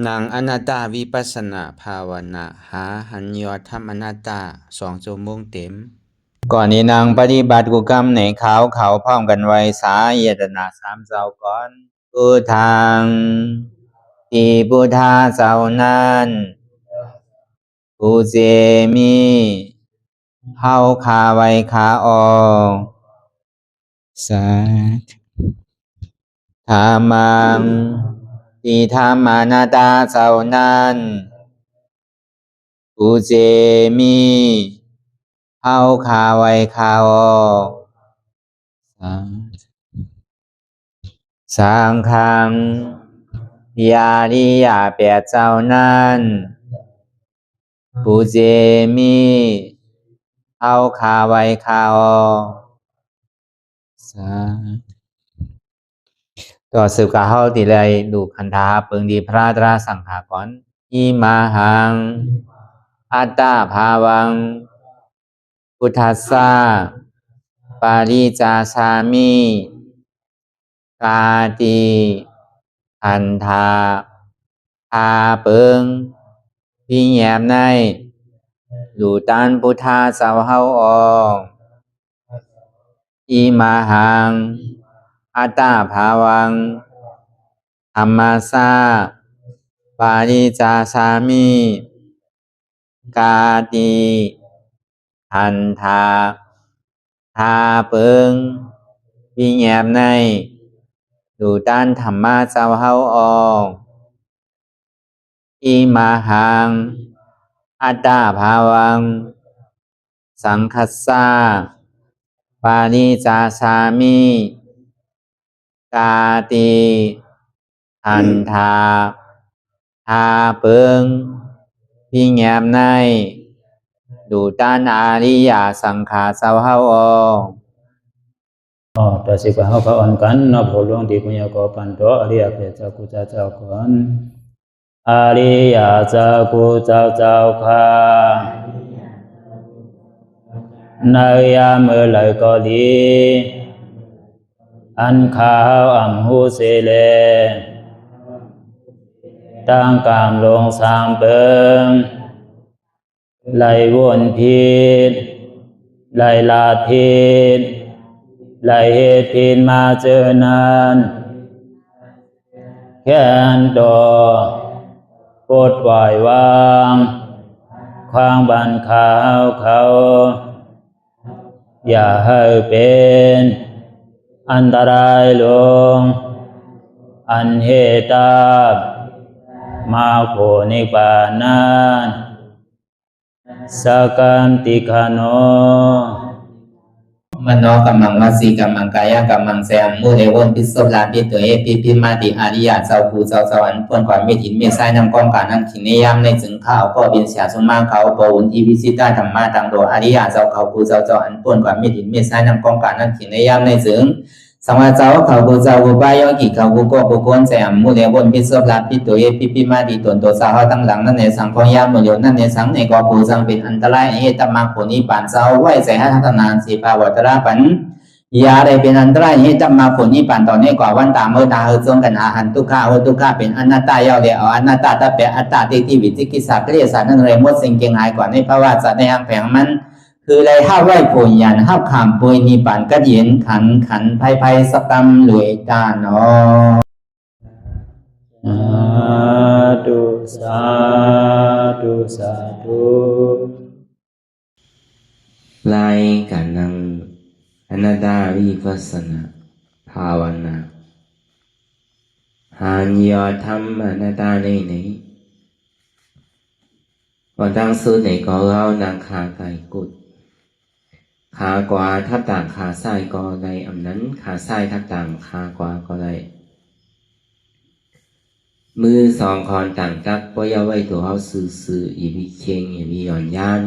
นางอนัตตาวิปัสสนาภาวนาหาหันยอดธรรมอนัตตา2 ชั่วโมงเต็มก่อนนี้นางปฏิบัติกุกรรมในเขาพร้อมกันไว้สาเยตนา3 เจ้าก่อนพุทธังที่พุทธาเจ้านั้นผู้เจมีเฮาคาไว้คาออกสาธุธรรมังที่ธรรมานาตาเจ้านั้นผู้เจมีเฮาคาไว้คาออกสังฆังยาริยาแปดเจ้านั้นผู้เจมีเฮาคาไว้คาออกต่อสืบกาเฮาติเลยดูคันธาเปิงดีพระตราสังขากรอิมาหังอัตตาภาวังพุทธัสสะปาริจาสามิกาติอันธาพาเปิงพี่แยมในดูตันพุทธาสาวเฮาออกอิมาหังอัตตาภาวังธรรมัสสะปาริจาสามิกาติอันธาพาเปิงพี่แยมในดูตันธรรมะสาวเฮาออกอิมาหังอัตตาภาวังสังคัสสะปาริจาสามิกาติอันธาทาเปิงพี่แงมในดูตันอาริยสังขาสาวเฮาออกต่อสิกว่าเฮาก็อ่อนกันเนาะผู้หลวงที่ปุญญาก็ปันโตอริยเจ้ากุเจ้าก่อนอริยเจ้ากุเจ้าค่ะในยามเมื่อไหร่ก็ดีอันข้าวอ่ำหูเสเลตั้งกามลงสามเปิงไหลวนพิษไหลลาพิษไหลเหตุพินมาเจอนานแค่นดอปดปล่อยวางความบันขาวเขาอย่าให้เป็นอันตรายลงอันเหตุตามาโผนิปานันสกันติคโนมโนกัมมังวสีกัมมังกายกัมมังแสมมุเรวนพิศลาปิตัวเอปิพิมาติอาริยาเจ้าภูเจ้าสวรรค์พ้นความไม่ถินไม่ใช่นำกองการนั้นขินนิยามในจึงข้าวก็บินเสียสมมาเขาปวุนทีวิสิตาธรรมะตังโดอาริยาเจ้าเขาภูเจ้าสวรรค์พ้นความไม่ถินไม่ใช่นำกองการนั้นขินนิยามในจึงสังวาเจ้าเขาภูเจ้าภูบายอกิเขาภูก็ภูโกนแสมมุเรวนพิศลาปิตัวเอปิพิมาติตนตัวสาวตั้งหลังนั่นในสังพยามโยนั่นในสังในก็ภูสังเป็นอันตรายเหตุมรรคผลนิพพานเจ้าไหวใส่ให้ทัศนานสีภาวตระปันยาได้เป็นอันตรายให้จำมาผลนิพพานตอนนี้กว่าวันตามเมื่อตาเฮจงกันอาหันทุกข้าทุกข้าเป็นอนัตตาเยาเดียวอนัตตาตาเปอัตตาที่วิจิกิสาเกลียสานั่นเลยมดสิ่งเก่งหายกว่าในภาวะสัตว์ในอังแผงมันคือเลยห้าไหวผลยันห้าขามปุยนิพพานก็เย็นขันภัยสกรรมหลวยตาเนาะสาธุลายกันนังอนัตตาวิปัสสนาภาวนาหันยอดธรรมอนัตตาในก่อนตั้งซื้อในก็เรานางขาไก่กุดขากว่าทับต่างขาซ้ายก็ได้อำนั้นขาซ้ายทับต่างขากว่าก็ได้มือสองคอนต่างจักก็อย่าไว้ตัวเขาซื่ออย่ามีเคียงอย่ามีหย่อนย่าน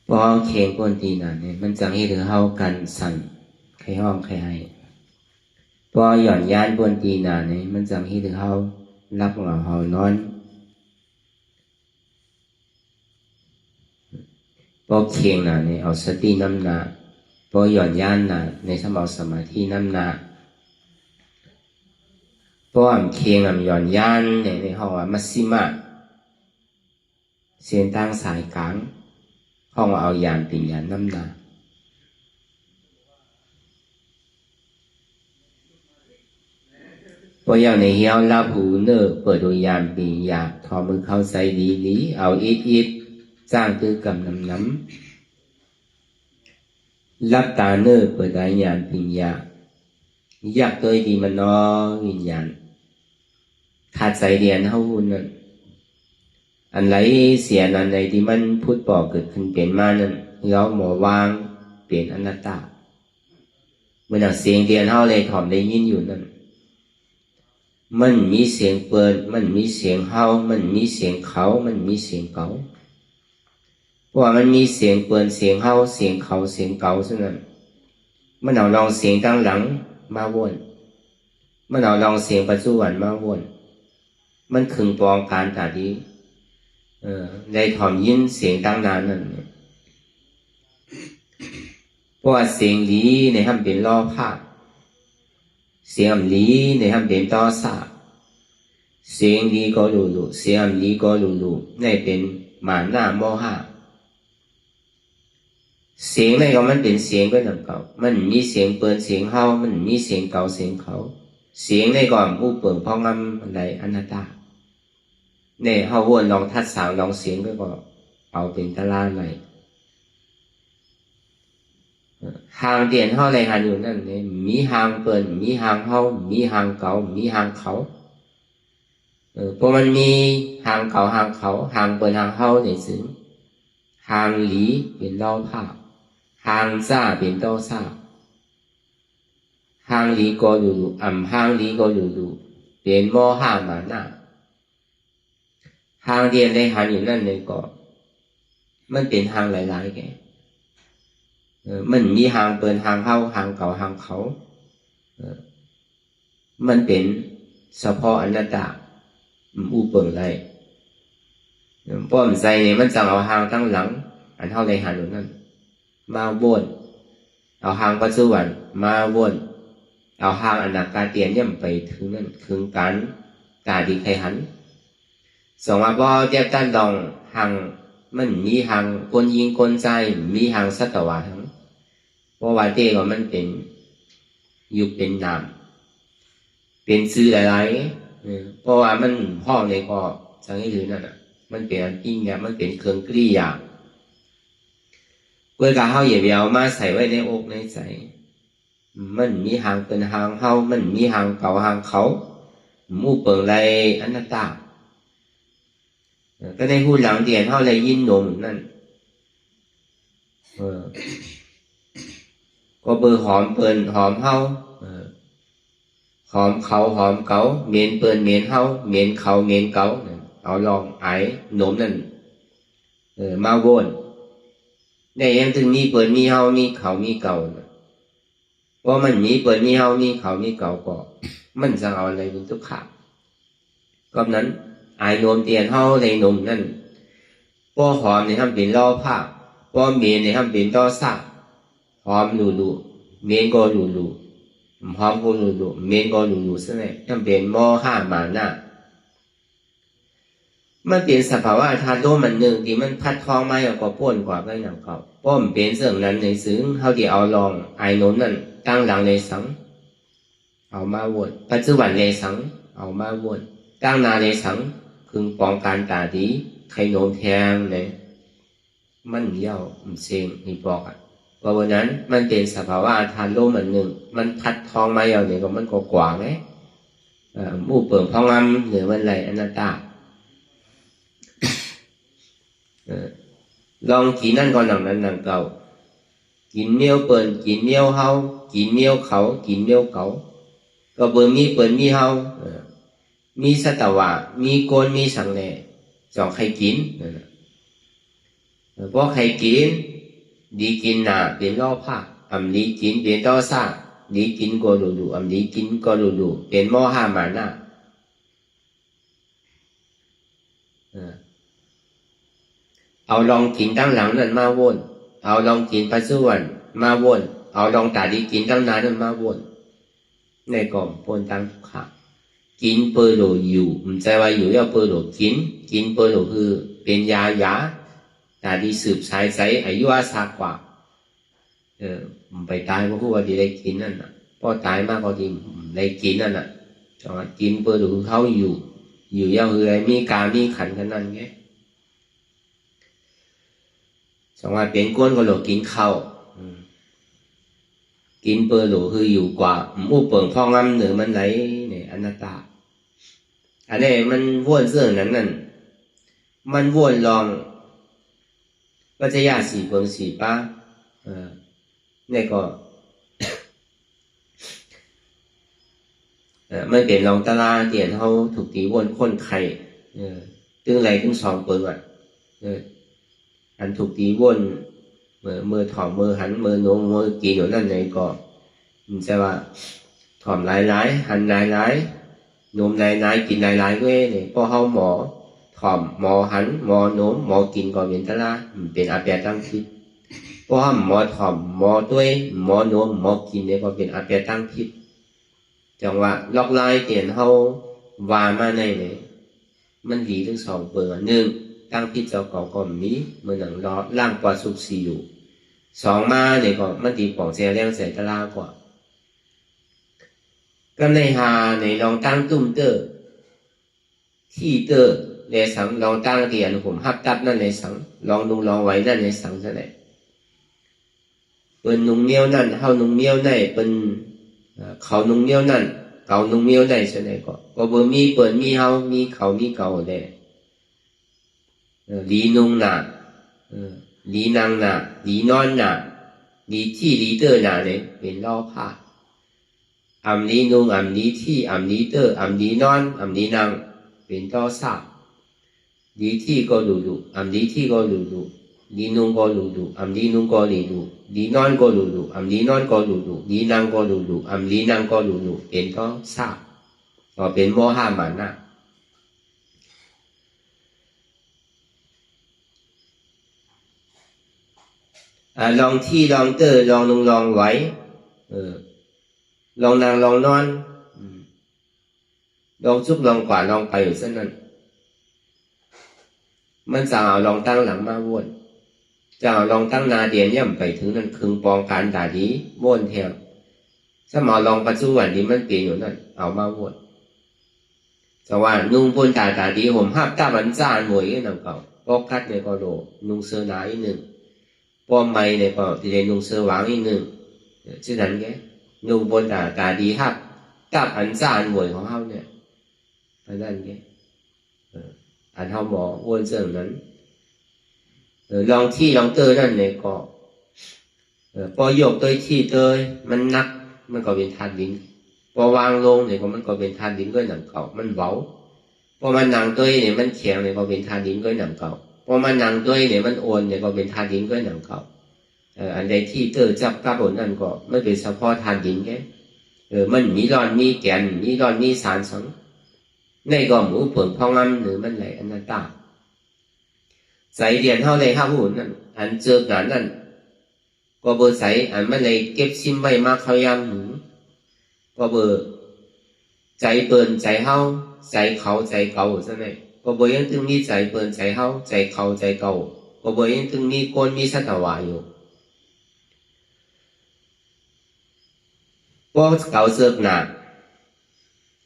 เพราะเคียงก้นทีนั่นเนี่ยมันจะให้ถือเขากันสั่นใครห้องใครให้เพราะหย่อนย่านก้นทีนั่นเนี่ยมันจะให้ถือเขารับเหงาเขานอนเพราะเคียงนั่นเนี่ยเอาสติน้ำหนักเพราะหย่อนย่านน่ะในสมองสมาธิน้ำหนัก ป้อมเคียงอ่ำหย่อนย่านในห้องว่ามัชชิมะเสียนตั้งสายกลางห้องว่าเอายานปิญญาน้ำหนาพออย่างในเฮียวรับหูเนอเปิดโดยยานปิญญาทอมือเข้าใส่ดีเอาอิดจ้างคือกำน้ำรับตาเนอเปิดได้ยานปิญญาอยากตัวดีมันนอวิญญาณขาดใจเรียนเท่าหุ่นนั่นอันไหนเสียอันไหนที่มันพูดบอกเกิดขึ้นเปลี่ยนมานั่นเราหมอวางเปลี่ยนอนัตตาเมื่อเสียงเรียนเท่าเลยถ่อมได้ยินอยู่นั่นมันมีเสียงเปิดมันมีเสียงเฮามันมีเสียงเขามันมีเสียงเก่าเพราะว่ามันมีเสียงเปิดเสียงเฮาเสียงเขาเสียงเก่าฉะนั้นมันเอาลองเสียงตั้งหลังมาวนมันเอาลองเสียงปัจจุบันมาวนมันขึงปองการตาดีได้ถ่อมยินเสียงตั้งนานนั่นเพราะว่าเสียงลีในห้ามเป็นล้อผ้าเสียงลีในห้ามเป็นต่อสาเสียงลีก็รู้เสียงลีก็รู้ในเป็นมานาโมหะเสียงในก็มันเป็นเสียงก็นำเก่ามันมีเสียงเปิดเสียงเฮามันมีเสียงเก่าเสียงเขาเสียงในก่อนผู้เปิดพ้องงำอะไรอนัตตาเนี่ยเฮาวนลองทัดสาวลองเสียงก็เอาเป็นตารางไหนหางเดียนเฮาอะไรหาอยู่นั่นเนี่ยมีหางเปิดมีหางเฮามีหางเก่ามีหางเขาเพราะมันมีหางเก่าหางเขาหางเปิดหางเฮาเนี่ยซึ่งหางหลีเป็นเล่าภาพหางซ่าเป็นเต้าซ่าหางหลีก็อยู่หางหลีก็อยู่เป็นโมหะมานะหางเดียนได้หาอยู่นั่นเลยก็มันเป็นหางหลายๆแกมันมีหางเปิดหางเฮาหางเก่าหางเขามันเป็นเฉพาะอนัตตาอุปเปิงได้ป้อมใจเนี่ยมันจะเอาหางตั้งหลังอันเท่าไรหาอยู่นั่นมาวนเอาหางปัจจุบันมาวนเอาหางอนาคาเตียนย่ำไปถึงนั่นถึงการตาดีใครหันสองว่าพอเทียบตั้นลองหางมันมีหางกลยิงกลใจมีหางสัตวะทั้งเพราะว่าเต้ก็มันเป็นยุคเป็นนามเป็นซื้อหลายๆเพราะว่ามันห้องในก็สังเกตดูนั่นน่ะมันเป็นอันยิ่งเนี่ยมันเป็นเครื่องกริยาเวลาเฮาอย่าไปเอามาใส่ไว้ในอกในใจมันมีหางเป็นหางเฮามันมีหางเก่าหางเขามู่เปิงไรอนัตตาก็ในหูหลังเดียนเฮาไรยินนมนั่นก็เบอร์หอมเปินหอมเฮาหอมเขาหอมเก่าเมียนเปินเมียนเฮาเมียนเขาเมียนเก่าเอาลองไอ้นมนั่นมาวนในยังถึงมีเปิดมีเฮามีเขามีเก่าเพราะมันมีเปิดมีเฮามีเขามีเก่าก็มันจะเอาอะไรเป็นทุกข์ก็นั้นไอ้นมเตียนเฮาในนมนั่นป้อหอมในทำเป็นล่อผ้าป้อเมียนในทำเป็นต้อซาหอมรูเมียนก็รูหอมก็รูเมียนก็รูซะเนี่ยทำเป็นโมหะมานะมันเป็นสภาวะธาตุโลกมันหนึ่งที่มันพัดทองมาอย่างกว่าป้นกว่าก็อย่างเก่าป้อมเป็นเสื่องนั้นในซึ้งเท่าที่เอาลองไอ้นมนั่นตั้งหลังในสังเอามาวนปัจจุบันในสังเอามาวนตั้งนาในสังคือปองการตาดีใครโน้มแทงเนี่ยมันเย่าเสียงนี่บอกอ่ะเพราะวันนั้นมันเป็นสภาวะธาตุโลกมันหนึ่งมันพัดทองมาอย่างเนี่ยก็มันก็กว่าไหมมู่เปิ่งพองำหรือมันไรอนัตตาลองกินนั่นก่อนหนังนั้นหนังเก่ากินเนี้ยวเปิ่นกินเนี้ยวเฮากินเนี้ยวเขากินเนี้ยวเก่าก็เบิ่งมีเปิ่นมีเฮามีสัตวะมีโกนมีสังแหน่สองใครกินเพราะใครกินดีกินหนาเป็นล่อผ้าดีกินเป็นต้อซาดีกินก็ดูดีกินก็ดูเป็นโมหะมานะเอาลองกินตั้งหลังนั่นมาวนเอาลองกินปัจจุบันมาวนเอาลองตาดีกินตั้งนานนั่นมาวนในกล่องปนตั้งขา กินเปอร์โหลอยู่ไม่ใช่ว่าอยู่要เปอร์โหลกินเปอร์โหลคือเป็นยายาแต่ที่สืบสายใจอายุอาสากว่าไปตายเพราะว่าที่ได้กินนั่นน่ะพอตายมากก็ที่ได้กินนั่นน่ะจังว่ากินเปอร์โหลคือเขาอยู่要คืออะไรมีกามีขันกันนั่นไงจังว่าเป็นก้นก็โหลกินข้าวกินเปอร์โหลคืออยู่กว่าอู้เปิงพ่องำเหนือมันไหลเนี่ยอนัตตาอันนี้มันวนเสื่อนั้นนั่นมันวนลองปัจจัยสี่เปิงสี่ป้าเนี่ยก็ มันเป็นลองตารางเตียนเขาถูกตีวนคนไข่ตึงไรตึงสองเปิงอันถูกตีวนมือถอมมือหันมือโน้มมือกินอยู่นั่นไหนก็มันจะว่าถอมหลายหันหลายโน้มหลายกินหลายเว้ยเนี่ยพอเขาหมอถอมหมอหันหมอโน้มหมอกินก็เป็นตะลาเป็นอาเปียตั้งพิษพอเขาหมอถอมหมอด้วยหมอโน้มหมอกินเนี่ยก็เป็นอาเปียตั้งพิษจังว่าล็อกไล่เตียนเขาวามาในเนี่ยมันดีทั้งสองเปิงหนึ่งตั้งพิษเจ้าเก่าก็มีเมื่อหนังล้อล่างกว่าสุกสีอยู่สองมาเนี่ยก็มันตีป่องเสียแรงใส่ตะลากว่าก็ในหาในลองตั้งตุ้มเตอร์ที่เตอร์ในสังลองตั้งเตียนผมฮับตับนั่นในสังลองนุ่งลองไว้นั่นในสังซะไหนเป็นนุ่งเมียวนั่นเฮานุ่งเมียวในเป็นเขานุ่งเมียวนั่นเก่านุ่งเมียวในซะไหนก็บ่มีเปิดมีเฮามีเขามีเก่าได้ลีนุ่งหนาลีนางหนาลีนอนหนาลีที่ลีเตอร์หนาเนี่ยเป็นล่อผ้าอัมลีนุ่งอัมลีที่อัมลีเตอร์อัมลีนอนอัมลีนางเป็นล่อซาลีที่ก็ดูอัมลีที่ก็ดูลีนุ่งก็ดูอัมลีนุ่งก็ดูลีนอนก็ดูอัมลีนอนก็ดูลีนางก็ดูอัมลีนางก็ดูเป็นล่อซาก็เป็นโมหะมานะลองที่ลองเตอร์ลองนุ่งลองไว้ลองนางลองนอนลองชุบลองกวาดลองไปอยู่เส้นนั้นมันจะเอาลองตั้งหลังมาวนจะเอาลองตั้งนาเดียนย่ำไปถึงนั่นคืนปองการด่าดีวนแถวสมอลองปัจจุบันนี้มันเปลี่ยนอยู่นั่นเอามาวนแต่ว่านุ่งบนด่าดีผมห้าตามันจ้านหมวยก็นำเก่าปอกคัดในก็โดนุ่งเสื้อหนาอีกหนึ่งป้อมไม่ในก็ที่ได้นุ่งเสื้อหวางอีกหนึ่งฉะนั้นแกนุ่งบนด่าดีฮับตับอันจ้านหมวยของเขาเนี่ยอันนั้นแกอันเขาหมอวนเสื่อนั้นลองที่ลองเตยนั่นเนี่ยก็พอยกตัวที่เตยมันนักมันก็เป็นธาตุดินพอวางลงเนี่ยก็มันก็เป็นธาตุดินก็หนังเก่ามันเบาพอมันหนังตัวเนี่ยมันแข็งเนี่ยก็เป็นธาตุดินก็หนังเก่าพอมันหนังตัวเนี่ยมันโอนเนี่ยก็เป็นธาตุดินก็หนังเก่าอันใดที่เตยจับกับผลนั่นก็ไม่เป็นเฉพาะธาตุดินแค่มันมีร้อนมีแก่นมีร้อนมีสารสังในก็หมูเปิ่งพองอันหรือมันไหลอนัตตาใส่เดียนเท่าไรห้าหุ่นนั่นอันเจอหนานนั่นก็เบอร์ใส่อันมันเลยเก็บซิมใบมาเขายำหนูก็เบอร์ใจเปิ่นใจเฮาใจเขาใจเก่าซะไหนก็เบอร์ยังตึงมีใจเปิ่นใจเฮาใจเขาใจเก่าก็เบอร์ยังตึงมีก้นมีสัตวาอยู่พวกเก่าเสือกหนา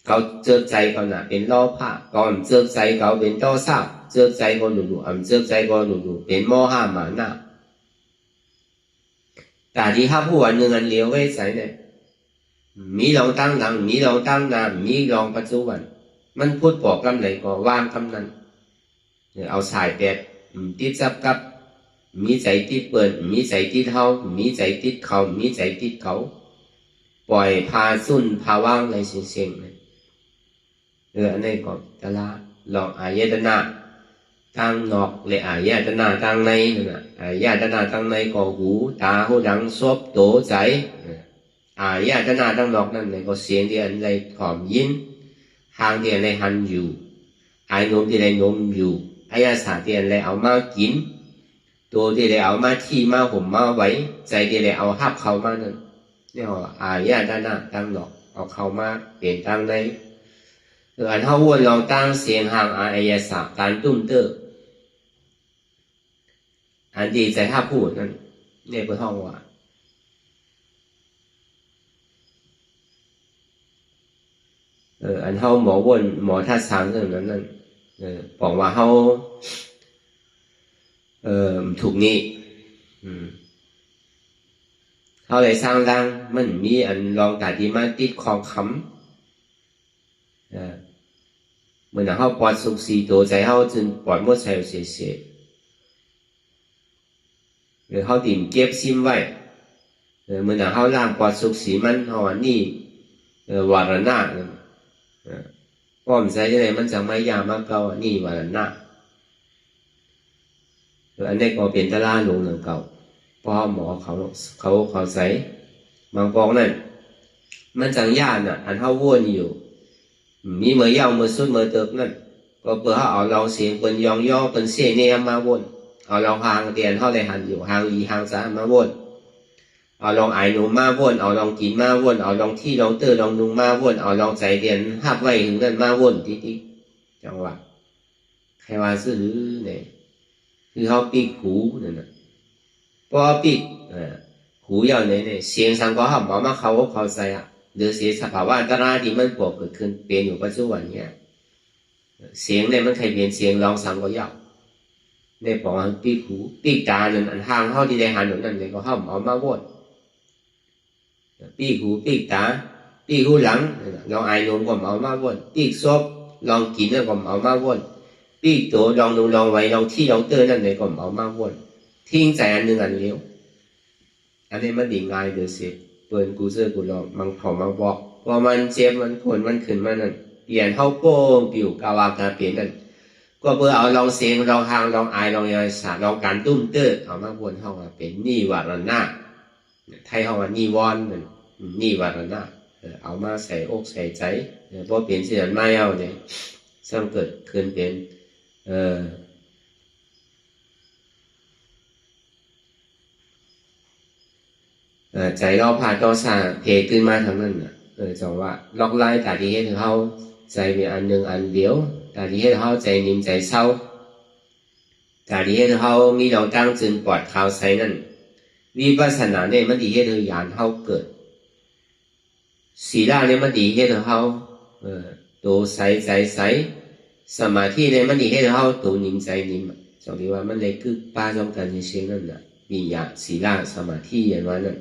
เก่าเจือกใจเก่าหนาเป็นล่อผ้าก่อนเจือกใจเก่าเป็นล่อซาบเจือกใจก็ดูอันเจือกใจก็ดูเป็นโมหะมานะแต่ที่ห้าผู้วันหนึ่งอันเลี้ยวไว้ใส่เนี่ยมีลองตั้งหลังมีลองตั้งนามีลองปัจจุบันมันพูดบอกคำไหนก็ว่างคำนั้นเอาสายแปดติดจับกับมีใจติดเปิดมีใจติดเฮามีใจติดเขามีใจติดเขาปล่อยพาสุ่นพาว่างในเสียงเลยอันนี้ก็จะละลองอายตนะทางนอกเลยอายตนะทางในนั่นอายตนะทางในก็หูตาหูดังซบโตใจอายตนะทางนอกนั่นเลยก็เสียงที่อันใดถอมยินทางที่อันใดหันอยู่ไอ้นมที่ใดนมอยู่อายสาที่อันใดเอามากินตัวที่ใดเอามาที่มาห่มมาไว้ใจที่ใดเอาหับเข้ามานั่นนี่ว่าอายตนะทางนอกเอาเข้ามาเปลี่ยนทางใน อันเฮาวนลองตั้งเสียงห่างอายะสักการตุ้มเตอร์อันดีใจถ้าพูดนั่นเนี่ยเพื่อห้องว่าอันเฮาหมอวนหมอท่าช้างเรื่องนั้นนั่นบอกว่าเฮาถูกนี้เฮาเลยสร้างร่างมันมีอันลองแต่ที่มาติดของคำเหมือนเฮาปอดสุขสีตัวใจเฮาจนปอดหมดใส่เสียหรือเฮาดิ่มเก็บซิมไว้เหมือนเฮาล่างปอดสุขสีมันเฮาอันนี้วารณะป้อมใจจังได๋มันจังไม่ยามมาเก่าอันนี้วารณะอันนี้ก็เป็นตะลาหลงเรื่องเก่าเพราะหมอเขาใส่บางปองนั่นมันจังย่านน่ะอันเฮาวนอยู่มีเมื่อยาวเมื่อสุดเมื่อเติบนั่นก็เพื่อเอาเราเสียงเป็นยองย่อเป็นเสียเนี่ยมาวนเอาเราห่างเตียนเท่าไรหันอยู่ห่างอีห่างสามาวนเอาลองไอหนูมาวนเอาลองกินมาวนเอาลองที่ลองเตอลองนุงมาวนเอาลองใจเตียนหับไว้ถึงนั้นมาวนที่จังหวะใครว่าซื้อเนี่ยคือเขาปีกหูนั่นน่ะพอปีกหูยาวเนี่ยเสียงสังก็ห้ามบอกมาเขาใส่อะหรือเสียสภาวะอันตรายที่มันเกิดขึ้นเป็นอยู่ปัจจุบันเนี่ยเสียงเนี่ยมันเคยเปลี่ยนเสียงลองสังก็ยาวในปองปีกหูปีกตาเนี่ยอันห่างเข้าที่ได้หันหนุนนั่นเลยก็ห้ามเอามาวนปีกหูปีกตาปีกหูหลังลองไอลมก็เอามาวนปีกซบลองกินแล้วก็เอามาวนปีกตัวลองดูลองไว้ลองที่ลองเตือนนั่นเลยก็เอามาวนทิ้งใจอันหนึ่งอันเลี้ยวอันนี้มันดีง่ายเดือดเสียเปิดกูเสื้อกูลองมังเผามังบอกพอมันเจ็บมันผลมันขึ้นมานั่นเปลี่ยนเข้าโป้งปิวกาวากาเปลี่ยนนั่นก็เพื่อเอาลองเสียงลองหางลองไอลองยาสาลองการตุ้มเตอร์เอามาบนห้องเป็นนิวารณะไทยห้องนิวรณ์นิวารณะเอามาใส่อกใส่ใจเพราะเปลี่ยนเสียงไม่เอาเนี่ยซึ่งเกิดขึ้นเป็นใจเราผ่าต่อสาเพขึ้นมาทางนั้นน่ะจังว่าล็อกไล่แต่ที่เฮ็ดให้เฮาใจมีอันหนึ่งอันเดียวแต่ที่เฮ็ดให้เฮาใจนิ่มใจเศร้าแต่ที่เฮ็ดให้เฮามีเราตั้งจึงปลอดข่าวใส่นั่นวิปัสสนาเนี่ยมันดีเฮ็ดให้ญาณเฮาเกิดศีลเนี่ยมันดีเฮ็ดให้เฮาตัวใสใจใสสมาธิเนี่ยมันดีเฮ็ดให้เฮาตัวนิ่มใจนิ่มจังที่ว่ามันเลยคือป้าจอมกันเช่นนั่นน่ะวิญญาณศีลสมาธิอย่างว่านั่น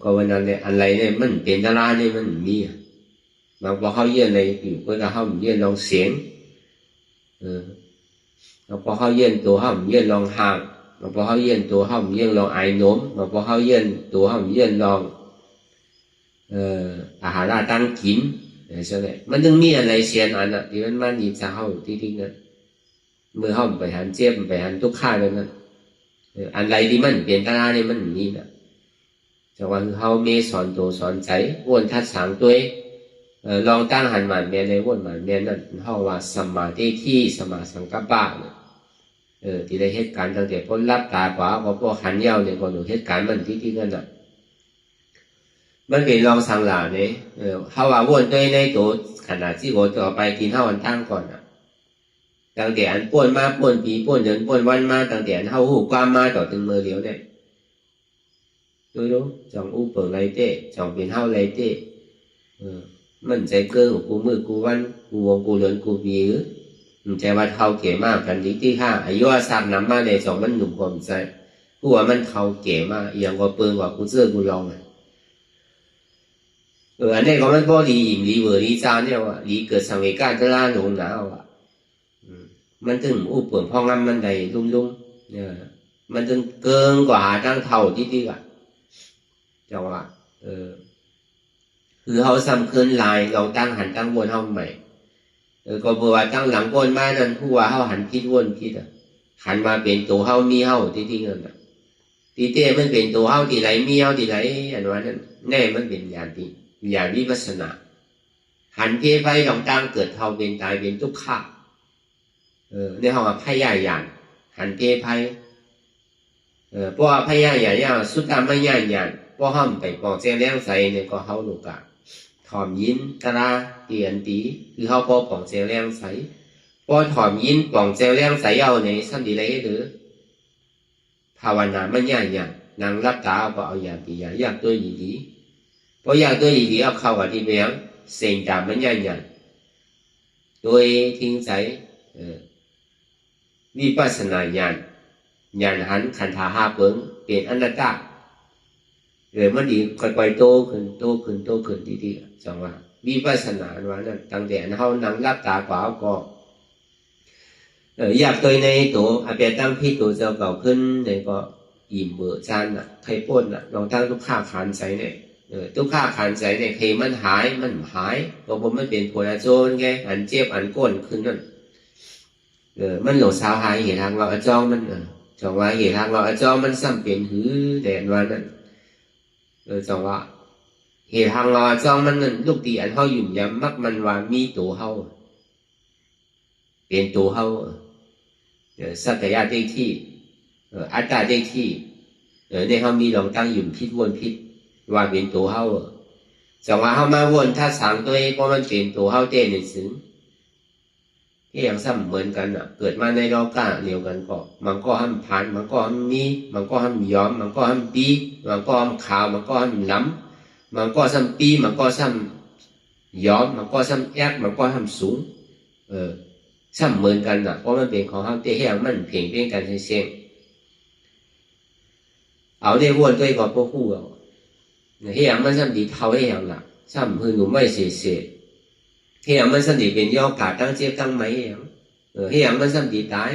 ก็วันนั้นเนี่ยอะไรเนี่ยมันเป็นดาราเนี่ยมันมีบางพอเขาเยี่ยนในอยู่เพื่อเขาเยี่ยนลองเสียงบางพอเขาเยี่ยนตัวเขาเยี่ยนลองห่างบางพอเขาเยี่ยนตัวเขาเยี่ยนลองไอโน้มบางพอเขาเยี่ยนตัวเขาเยี่ยนลองอาหารตั้งกินใช่ไหมมันต้องมีอะไรเสียนอันน่ะที่มันมีจะเข้าที่นั้นเมื่อเขาไปหันเจ็บไปหันทุกข้าเลยนั้นอะไรที่มันเป็นดาราเนี่ยมันนี่นะจังหวะคือเขาเมสอนตัวสอนใจวนทัดสางตัวลองตั้งหันหมันเมียในวนหมันเมียนั่นเขาว่าสมาธิที่สมาสังกัปปะที่ได้เหตุการณ์ตั้งแต่พ้นรับตาขวาพอหันยาวเนี่ยก็ดูเหตุการณ์มันที่นั่นน่ะมันเป็นลองสังหลาเนี่ยเขาว่าวนตัวในตัวขนาดที่วนต่อไปกินเท่าวันตั้งก่อนอ่ะตั้งแต่อันป่วนมาป่วนปีป่วนเดือนป่วนวันมาตั้งแต่อันเขาหูความมาต่อถึงมือเหลียวเนี่ยดูจังอู้เปิดไรเต้จังเป็นเท่าไรเต้มันใจเกินของกูมือกูวันกูวงกูเดือนกูปีมันใจว่าเท่าเก๋มากกันที่ห้าอายุอาศักน้ำมาในจังมันหนุ่มกว่าใจกูว่ามันเท่าเก๋มากอย่างกว่าเปิงกว่ากูเสื้อกูลองอันนี้ก็มันพอดีอิ่มดีเวอร์ดีจานเนี่ยว่ะดีเกิดสังเวชการจะล่าหลงหนาวอ่ะมันถึงอู้เปิงพ่องำมันใดลุ่มเนี่ยมันถึงเกินกว่าตั้งเท่าที่อ่ะจังว่าคือเขาซ้ำคืนลายเราตั้งหันตั้งวนห้องใหม่ก็เพื่อว่าตั้งหลังวนมานั่นผู้ว่าเขาหันคิดวนคิดหันมาเป็นตัวเขามีเขาที่นั่นน่ะที่เต้มันเป็นตัวเขาที่ไหนมีเขาที่ไหนอันว่านั้นแน่มันเป็นอย่างที่อย่างวิปัสสนาหันเพ่ไปลองตั้งเกิดเท่าเป็นตายเป็นทุกข์ในห้องพยาอย่างหันเพ่ไปเพราะพยาอย่างสุดท้ายไม่ย่างอย่างเพราะห้ามไปปอกเสียงแรงใส่เนี่ยก็เขาลูกอะ ถ่อมยินตะลาเตียนตีคือเขาปอป่องเจลแรงใสปอถ่อมยินป่องเจลแรงใสเอาในซ้ำดีไรหรือภาวนาไม่ยากอย่างนางรับตาเอาก็เอาอย่างดีอย่างอยากตัวดีๆพออยากตัวดีๆเอาเข้ากับที่เมียงเสียงจามไม่ยากอย่างโดยทิ้งใจวิปัสสนาญาณญาณหันขันธาห้าเปิงเปลี่ยนอนัตตามันดีค่อยๆโตขึ้นดีๆจังว่าวิปัสสนาว่านั่นตั้งแต่เขานั่งรับตากว่าก็อยากตัวในตัวอาเปียตั้งพี่ตัวเจ้าเก่าขึ้นในก็อิ่มเบื่อจานน่ะใครป้นน่ะลองตั้งทุกข้าขานใจเนี่ยทุกข้าขานใจเนี่ยใครมันหายเพราะผมไม่เป็นโพลาโจนไงอันเจ็บอันก้นขึ้นนั่นมันหลงสาวหายเหตุทางเราจ้องมันจังว่าเหตุทางเราจ้องมันซ้ำเป็นหือแดนวันนั้นจังว่าเหตุทางเราจ้องมันนั่นลูกตีอันเขาหยุ่มยำมักมันว่ามีตัวเขาเป็นตัวเขาสัตยาได้ที่อัตตาได้ที่ในเขามีลองตั้งหยุ่มพิษวนพิษว่าเป็นตัวเขาจังว่าเขามาวนถ้าสางตัวเองก็มันเป็นตัวเขาเต้นในซึ้งที่อย่างซ้ำเหมือนกันเกิดมาในโลกาเดียวกันก็มันก็ห้ามผ่านมันก็ห้ามมีมันก็ห้ามย้อมมันก็ห้ามปีมันก็ห้ามขาวมันก็ห้ามล้ำมันก็ซ้ำปีมันก็ซ้ำย้อมมันก็ซ้ำแอกมันก็ห้ามสูงซ้ำเหมือนกันเพราะมันเป็นของห้ามเตะให้มันเพียงเป็นกันเสียงเอาได้วนตัวก็พวกคู่เอาให้มันซ้ำดีเท่าให้อย่างละซ้ำคือหนุ่มไม่เสียให้มันซ้ำดีเป็นย่อกาตั้งเจ็บตั้งไหมให้มันซ้ำดีตาย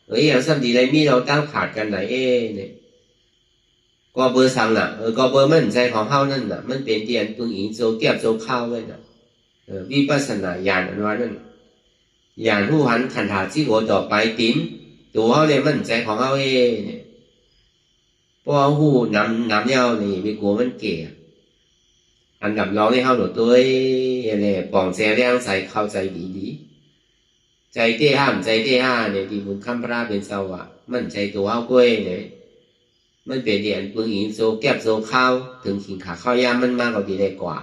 ให้ซ้ำดีไรมีเราตั้งขาดกันไหนเนี่ยก็เบอร์สั่งก็เบอร์มันใจของเขานั่นมันเป็นเตียนปึงอิงโจเก็บโจข้าวไว้วิปัสสนาญาณอันว่านั่นญาณผู้หันขันธาที่หัวต่อไปติ้นตัวเขาเลยมันใจของเขาเนี่ยเพราะหูนำยาวนี่ไม่กลัวมันเก่อันดับร้องให้เขาหลุดตัวเนี่ยปองแจแรงใส่เข้าใจดีใจเต้ห้ามใจเต้ห้าเนี่ยที่บุญคำพระเป็นสวะมันใจตัวเขากล้วยเนี่ยมันเป็นเดียนปืนหินโซแก็บโซข้าวถึงขิงขาข้าวยามมันมากกว่าดีได้กว่า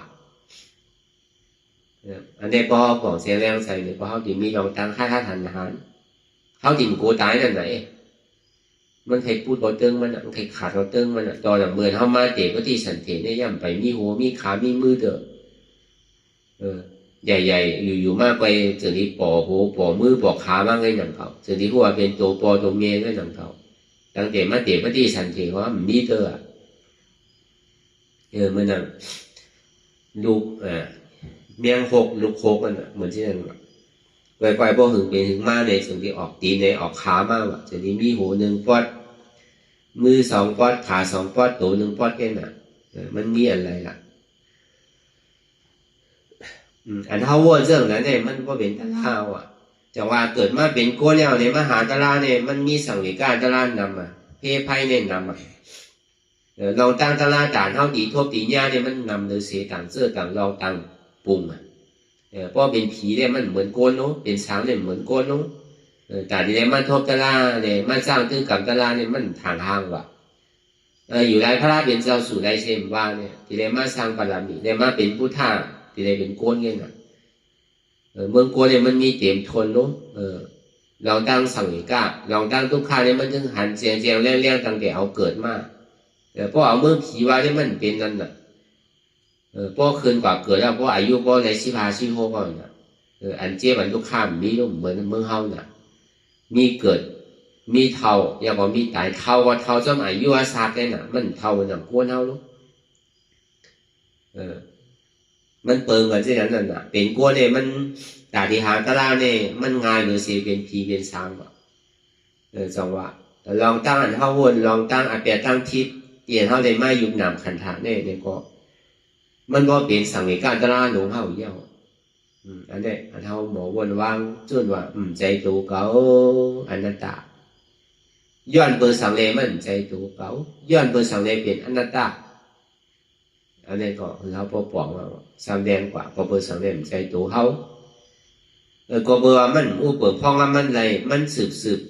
อันนี้พอปองแจแรงใส่เนี่ยพอเขาที่มีลองตั้งค่าทันอาหารเขาที่มันกูตายนั่นไหนมันใครพูดเราเติ้งมันมันใครขาดเราเติ้งมันตอนหลังเมื่อเขามาเตะก็ที่สันเทเนี่ยย่ำไปมีหัวมีขามีมือเด้อใหญ่ๆอยู่มากไปจะนี้ปอหัวปอมือปอขามากเลยหนังเขาจะนี้หัวเป็นตัวปอตัวเมียเลยหนังเขาตั้งแต่มาเตะก็ที่สันเทว่ามันมีเด้อมันนั่งลูกเมียงหกลูกโคกมันเหมือนที่นั่นไกวๆพอหึงเป็นหึงมากในส่วนที่ออกตีในออกขามากจะนี้มีหัวหนึ่งปอดมือสองปอดขาสองปอดตัวหนึ่งปอดแค่น่ะมันมีอะไรล่ะอันเท่าว่าเรื่องนั้นเนี่ยมันก็เป็นตะลาวจะว่าเกิดมาเป็นโกแล้วในมหาตะลาเนี่ยมันมีสังเวชตะลานำเพไพ่เนี่ยนำเราตั้งตะลาด่านเท่าตีทบตีญาเนี่ยมันนำเลยเสียต่างเสื้อต่างเราต่างปุ่มเพราะเป็นผีเนี่ยมันเหมือนโกนเนาะเป็นช้างเนี่ยเหมือนโกนเนาะแต่ที่ได้มาทบตะลาเนี่ยมาสร้างตึ้งกับตะลาเนี่ยมันทางห่างว่ะอยู่ไรพระเป็นเจ้าสู่ไรเชมว่าเนี่ยที่ได้มาสร้างปรมีได้มาเป็นพุทธะที่ได้เป็นโกนเงี้ยเมืองโกนเนี่ยมันมีเต็มทนเนาะเราตั้งสังเวชเราตั้งทุกข้าเนี่ยมันจึงหันเจียงเลี้ยงตั้งแต่เอาเกิดมาเพราะเอาเมืองผีว่าเนี่ยมันเป็นนั่นน่ะเพราะคืนกว่าเกิดแล้วเพราะอายุเพราะในชิพาชิโฮก็น่ะอันเจี๊ยบอันทุกข้ามมีลูกเหมือนเมืองเฮาน่ะมีเกิดมีเท่าอย่าบอกมีตายเท่าว่าเท่าจนอายุอาศาสตร์ได้น่ะมันเท่าน่ะกวนเฮาลูกมันเปิงกันเช่นนั้นน่ะเป็นกวนเนี่ยมันตาที่หาตะลาเนี่ยมันง่ายหรือเสียเป็นผีเป็นสางว่ะจังว่าลองตั้งอันเฮาวนลองตั้งอาเปียตั้งทิศเตียนเฮาได้มายุบหนามขันธะเนี่ยก็มันก็เป็นสังเวชตะลาหลงเฮาเยี่ยวอันนี้อันเฮาหมอวนวางจนว่าใจตัวเก่าอนัตตาย้อนเบอร์สังเลมันใจตัวเก่าย้อนเบอร์สังเลเป็นอนัตตาอันนี้ก็เราพอปองว่าแสดงกว่าพอเบอร์สังเลมันใจตัวเฮาก็เบอร์มันอู้เปิดพองมันอะไรมันสืบ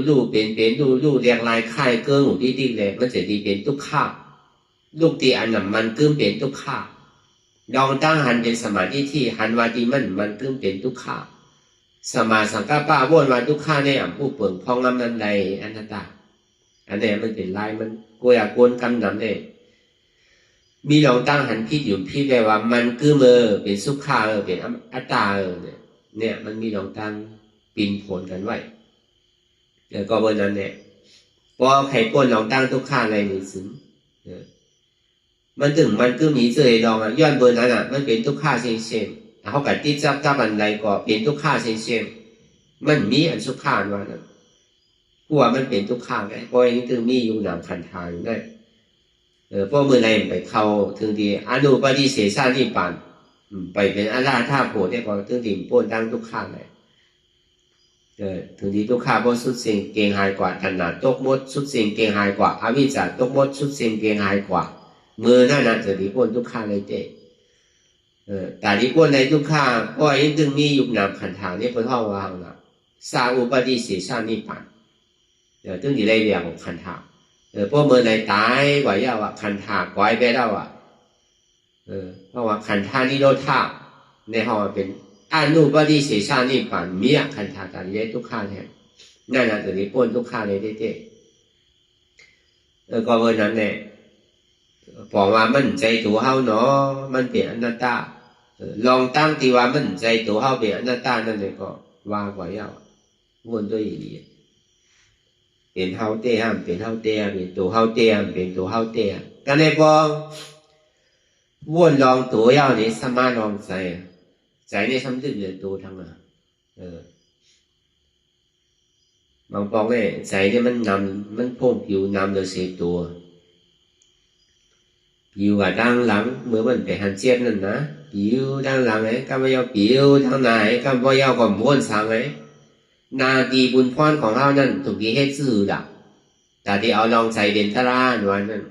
ดูเป็นดูเรียงลายค่ายเกิ้งหูดีเลยมันจะดีเป็นทุกข้าลูกตีอันนั้นมันกึ่งเป็นทุกข้า ลองตั้งหันเป็นสมาธิที่หันว่าที่มันกึ่งเป็นทุกขาสมาสังกัปปะวนว่าทุกขาเนี่ยผู้เปิงพองนั้นนั้นใดอนัตตาอันนี้มันเป็นลายมันกวยกวนกำนำเนี่ยมีลองตั้งหันพิษอยู่พิษเลยว่ามันคือมือเป็นสุขาเป็นอัตตาเนี่ยมันมีลองตั้งปีนผลกันไว้แล้วก็บนนั้นเนี่ยพอใครป้นลองตั้งทุกขาอะไรหนึ่งซึ้งมันถึงมันคือมีเจยลองย้อนบนนั้นมันเป็นทุกขาเช่นเช่นเขากัดที่จับอันใดก็เป็นทุกขาเช่นเช่นมันมีอันสุขาว่านั้นผู้ว่ามันเป็นทุกขาไงเพราะอย่างนี้ถึงมีอยู่นามขันธาอยู่ได้พวกมือในไปเข้าถึงที่อนุปฏิเสสานิปานไปเป็นอาราธาโพเนี่ยก็ถึงที่ป้นตั้งทุกขาเลยถึงที่ทุกขาเพราะสุดสิ่งเก่งหายกว่าขนาดตกมดสุดสิ่งเก่งหายกว่าอวิชชาตกมดสุดสิ่งเก่งหายกว่ามือนั่นจะที่ป้นทุกขาเลยเจ๊แต่ที่ป้นในทุกขาเพราะยังถึงมียุคนามขันธาเนี่ยเป็นห้องว่างนะสาอุปฏิเสสานิปานถึงที่ได้เรียกของขันธาพวกมือในตายกว่าเยาคันธากวายไปแล้วเพราะว่าคันธานิโรธาในห้องเป็นอนุปฏิเสสานิปานมีคันธาการเยทุกขาแทนนั่นจะที่ป้นทุกขาเลยเจ๊ก็เมื่อนั้นเนี่ยบอกว่ามันใจตัวเฮาเนาะมันเป็นอนัตตาลองตั้งที่ว่ามันใจตัวเฮาเป็นอนัตตานั่นเลยก็ว่ากว่าเยาวนด้วยอย่างนี้เป็นเฮาเตี้ยเป็นเฮาเตี้ยเป็นตัวเฮาเตี้ยเป็นตัวเฮาเตี้ยกันในพอวนลองตัวเยาเนี่ยสมาลองใจในสำนึกเลยตัวทั้งบางปองเนี่ยใจเนี่ยมันนำมันพ่งผิวนำเลยเสียตัวผิวกับด้านหลังเมื่อมันไปหันเจี๊ยบนั่นนะผิวด้านหลังไอ้ก็ไม่ยอมผิวทางไหนก็ไม่ยอมก็ม้วนสังไอ้นาดีบุญพรของเรานั่นถูกดีให้ซื่อดักแต่ที่เอาลองใจเด่นตะลานวันนั้น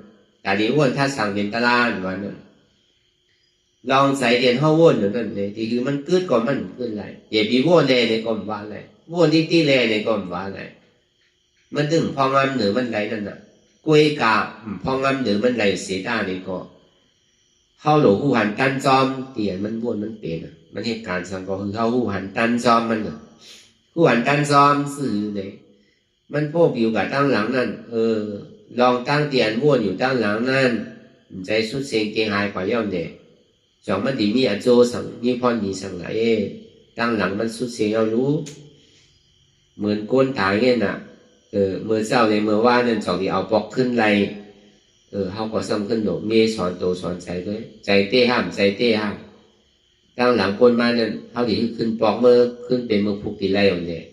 แต่ที่วนถ้าสั่งเด่นตะลานวันนั้นลองใจเด่นห้าวนอยู่นั่นเลยที่คือมันเกิดก่อนมันขึ้นไรเดี๋ยวปีวนเลยในกลมว่าอะไรวนที่เลยในกลมว่าอะไรมันถึงพองามเหนือมันไรนั่นน่ะกวยกาพองามเหนือมันไรเสียด้านี่ก็เข้าหลงหูหันกันจอมเตียนมันวนมันเปลี่ยนมันเหตุการณ์สังก็คือเข้าหูหันกันจอมมันผู้หันกันซ้อมสื่อเนี่ยมันพวกอยู่กับตั้งหลังนั่นลองตั้งเตียนม้วนอยู่ตั้งหลังนั่นใจสุดเสียงเกงหายกว่าย่อมเนี่ยสองมันดีมีอโจสังมีพรมีสังไหลตั้งหลังมันสุดเสียงเอารู้เหมือนก้นตายเนี่ยน่ะเมื่อเช้าในเมื่อว่านั่นสองที่เอาปอกขึ้นไรเขาก็ซ้ำขึ้นโดดเมสอนโตสอนใจด้วยใจเต้ห้ามใจเต้ห้ามตั้งหลังคนมานั่นเขาที่ขึ้นปอกเมื่อขึ้นเป็นมือผูกตีไรอยู่เนี่ย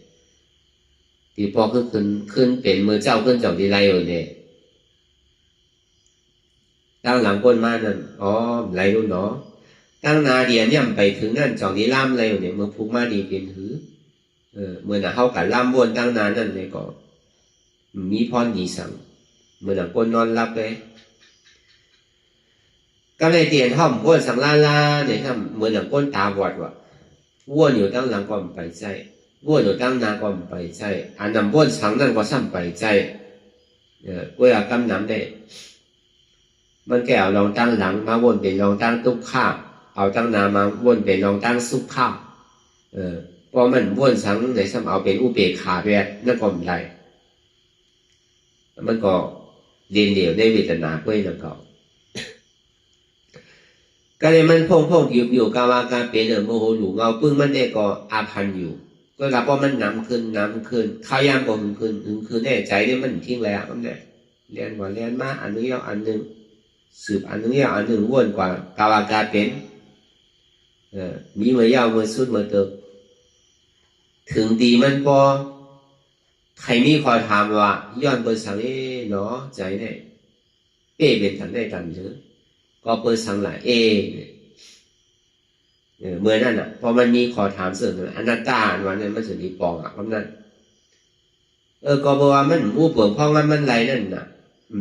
ที่ปอกขึ้นเป็นมือเจ้าขึ้นจ่องตีไรอยู่เนี่ยตั้งหลังคนมานั่นไรรู้เนาะตั้งนาเดียนย่ำไปถึงนั่นจ่องตีล่ามไรอยู่เนี่ยมือผูกมาดีเป็นหือเมื่อน่ะเขากัดล่ามวนตั้งนานนั่นเลยก็มีพรดีสั่งเมื่อน่ะคนนอนรับเลยก็เลยเตียนห้อมวนสังลาเนี่ยทำเหมือนอย่างก้นตาบอดว่ะวนอยู่ตั้งหลังก็ไปใจวนอยู่ตั้งนาก็ไปใจอันนำวนสังนั่นก็ซ้ำไปใจเวลากำน้ำได้มันแก่เอาลองตั้งหลังมาวนเป็นลองตั้งทุกข้าเอาตั้งนามาวนเป็นลองตั้งสุขข้าพอมันวนสังไหนซ้ำเอาเป็นอุเบกขาแบบนั่นก็ไม่ได้มันก็เรียนเดี่ยวได้เวทนาเพื่อแล้วก็เลยมันพงอยู่กาวาการเป็นโมโหหลูเงาปึ้งมันได้ก็อาพันอยู่ก็รับว่ามันน้ำขึ้นข้าวยามก็ขึ้นแน่ใจเนี่ยมันทิ้งแล้วมันเนี่ยเรียนกว่าเรียนมาอันนึงยาวอันนึงสืบอันนึงยาวอันนึงวนกว่ากาวาการเป็นมีเมื่อยาวเมื่อสุดเมื่อเติบถึงดีมันพอใครมีคอยถามว่าย้อนเปิดสังเนาะใจเนี่ยเป็นทันได้กันเถอะก็เปิดสังหลายเมื่อนั้นพอมันมีขอถามเสริมอนัตตาวันนั้นมันจะมีปองเพราะนั้นก็บอกว่ามันผู้เปิดพ่อมันไรนั่นน่ะ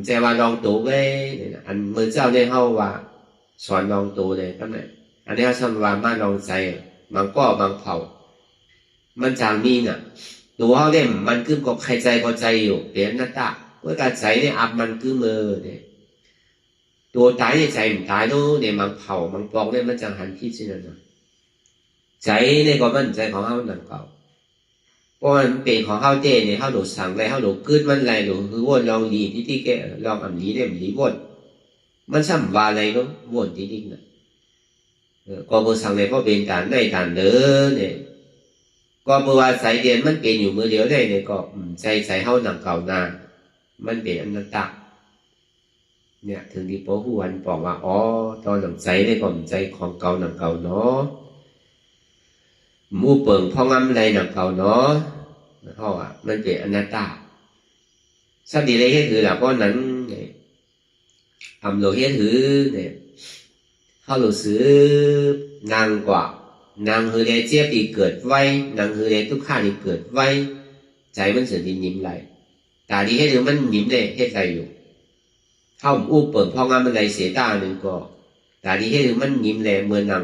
แต่ว่าลองตัวไว้เนี่ยอันเมื่อเจ้าได้เข้าว่าสอนลองตัวเลยครับเนี่ยอันนี้เขาสอนว่ามาลองใจบางก็บางเผามันจางมีน่ะตัวเขาเล่มมันคือกับใครใจก็ใจอยู่เป็นอนัตตาเมื่อการใจเนี่ยอับมันคือมือเนี่ยต ตัวตายในใจมันตายนู้เนี่ยมันเผามันปอกเนี่ยมันจังหันพิษนั่นนะใจเนี่ยก็มันใจของเขาหนังเก่าเพราะมันเป็นของเขาเต้เนี่ยเขาโดดสั่งอะไรเขาโดดกึดมันอะไรโดดคือวนลองดีที่แกลองอ่ำลีเนี่ยมันลีวนมันซ้ำว่าอะไรก็วนที่นะก็มือสั่งเลยเพราะเป็นการได้การเด้อเนี่ยก็เมื่อว่าสายเดียนมันเป็นอยู่มือเดียวได้เนี่ยก็ใจเขาหนังเก่านามันเป็นอนัตตาเนี่ยถึงที่พ่อผู้วันบอกว่าอ๋อตอนหนังใจได้ก่อนใจของเก่าหนังเก่าเนาะมู่เปิงพ่องำไรหนังเก่าเนาะเพราะว่ามันเป็นอนัตตาสักดีเลยก็คือlàเพราะนั้นโลเฮถือเนี่ยเขาหลุดซื้อนางกว่านางคือได้เจี๊ยบที่เกิดไว้นางคือได้ทุกข้าที่เกิดไว้ใจมันเสียดินยิ้มไหลตาดีให้ถือมันยิ้มได้เฮ็ดไรอยู่เข้าอู้เปิดพ่องามมันไรเสียตาหนึ่งก็ตาดีให้ถือมันยิ้มแลเมื่อนาง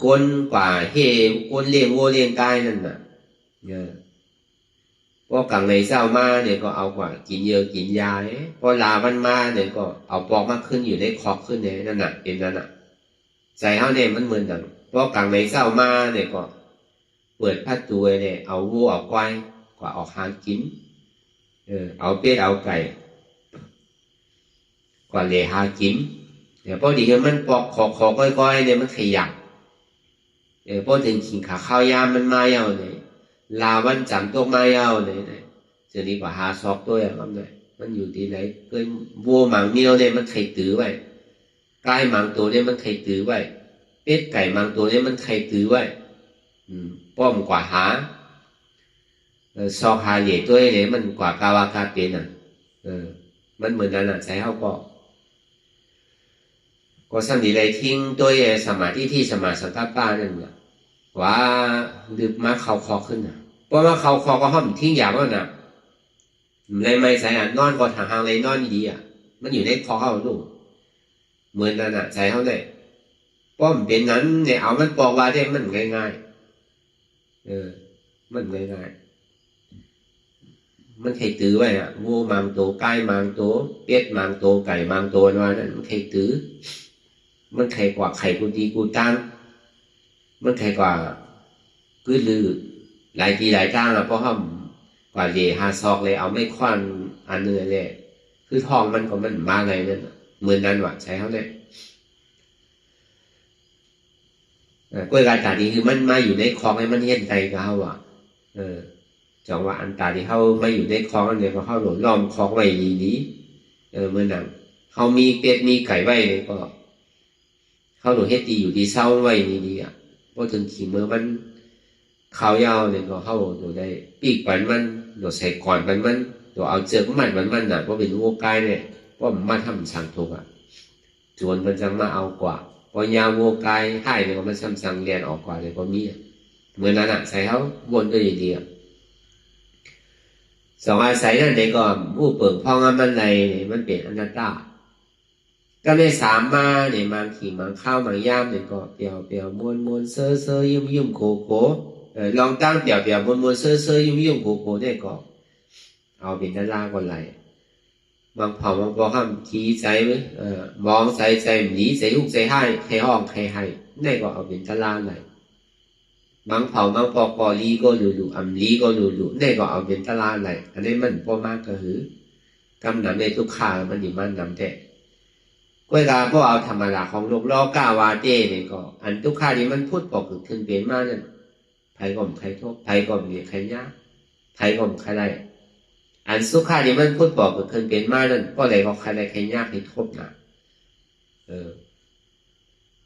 ก้นกว่าเฮก้นเลี้ยงวัวเลี้ยงกายนั่นน่ะพอกังในเศร้ามาเนี่ยก็เอากว่ากินเยอะกินยาพอลามันมาเนี่ยก็เอาปอกมากขึ้นอยู่ในคอกขึ้นเนี่ยนั่นน่ะเป็นนั่นน่ะใจเขาเนี่ยมันเหมือนดังพอกังในเศร้ามาเนี่ยก็เปิดพัดตัวเนี่ยเอาวัวเอาควายกว่าออกหากินเอาเป็ดเอาไก่กว่าเลยหากินเนี่ยพอดีมันปอกคอก้อยๆเนี่ยมันขยับพอถึงขิงขาข้าวยามมันมาเอาเนี่ยลาวันจันทร์ตัวมาเอาเนี่ยจะดีกว่าหาซอกตัวอย่างนั้นเลยมันอยู่ที่ไหนเคยวัวหมังเนียวเนี่ยมันไข่ตื้อไว้ไก่หมังตัวเนี่ยมันไข่ตื้อไว้เป็ดไก่หมังตัวเนี่ยมันไข่ตื้อไว้ป้อมกว่าหาซอกหาเหลี่ยตัวเนี่ยมันกว่ากาวากาเป็นอ่ะมันเหมือนนั้นอ่ะใช้เขาก็สันติเลยทิ้งตัวสมาธิที่สมาสังกัปปะนั่นแหละว่าดึกมาเขาคอขึ้นนะเพราะว่าเขาคอก็ห้อมทิ้งอย่างนั้นนะเลยไม่ใส่นอนก็ทางเลยนอนดีอ่ะมันอยู่ในคอเขาลูกเหมือนนั่นอ่ะใส่เขาเลยป้อมเป็นนั้นเนี่ยเอามันบอกว่าได้มันง่ายมันง่ายมันใครตื้อไว้อ่ะวัวมังโตไก่มังโตเป็ดมังโตไก่มังโตนั่นมันใครตื้อมันใครกว่าไข่กูดีกูตั้งมันใครกว่ากือลือหลายทีหลายจ้างอ่ะเพราะเขากว่าเยหาซอกเลยเอาไม่ควันอันนึงเลยคือทองมันก็มันมาไงนั่นเหมือนนั้นว่ะใช้เขาเนี่ยกล้วยกาตาดีคือมันมาอยู่ในคลองให้มันเห็นใจกับเขาอ่ะจังว่าอันตาที่เขาไม่อยู่ในคลองนั่นเนี่ยก็เขาหลงล้อมคลองไว้ดีเมื่อนั้นเขามีเป็ดมีไก่ไว้ก็เขาหลงเฮ็ดดีอยู่ดีเศร้าไว้ดีอ่ะพอถึงขี่มือมันเขายาวเนี่ยก็เข้าตัวได้ปีกมันตัวใส่ก่อนมันตัวเอาเจือกมันน่ะเพราะเป็นวัวกายเนี่ยเพราะมันทำสั่งถูกอ่ะจวนมันจะมาเอากว่าพอยาววัวกายให้เนี่ยมันสั่งเรียนออกกว่าเลยก็มีเหมือนนั้นอ่ะใส่เขาวนตัวดีๆสองอาศัยนั่นเองก็ผู้เปิดพองมันอะไรเนี่ยมันเป็นอนัตตาก็ไม่สามมาเนี่ยมังขี่มังข้าวมังย่ามเนี่ยก็เปียวมวนเซ่อยุ่มโคลองตั้งเปียวมวนเซ่อยุ่มโคได้ก็เอาเป็นด้านล่างก็ไหลบางเผาบางปอข้ามขี้ใจไหมมองใจหนีใจหุกใจให้ใครห้องใครให้ได้ก็เอาเป็นด้านล่างไหลบางเผาบางปอกอลีก็หลุอ่ำลีก็หลุได้ก็เอาเป็นด้านล่างไหลอันนี้มันพอมากก็คือกำหนดในทุกขามันดีมันนำแต่เวลาพวกเอาธรรมะของโลกล้อกาวาเจเนี่ยก็อันทุกข้านี้มันพูดบอกขึ้นเป็นมากนั่นไผก่อมใครทุกไผก่อมเนี่ยใครยากไผก่อมใครไรอันสุขานี้มันพูดบอกขึ้นเป็นมากนั่นก็เลยก็ใครไรใครยากใครทุกนะ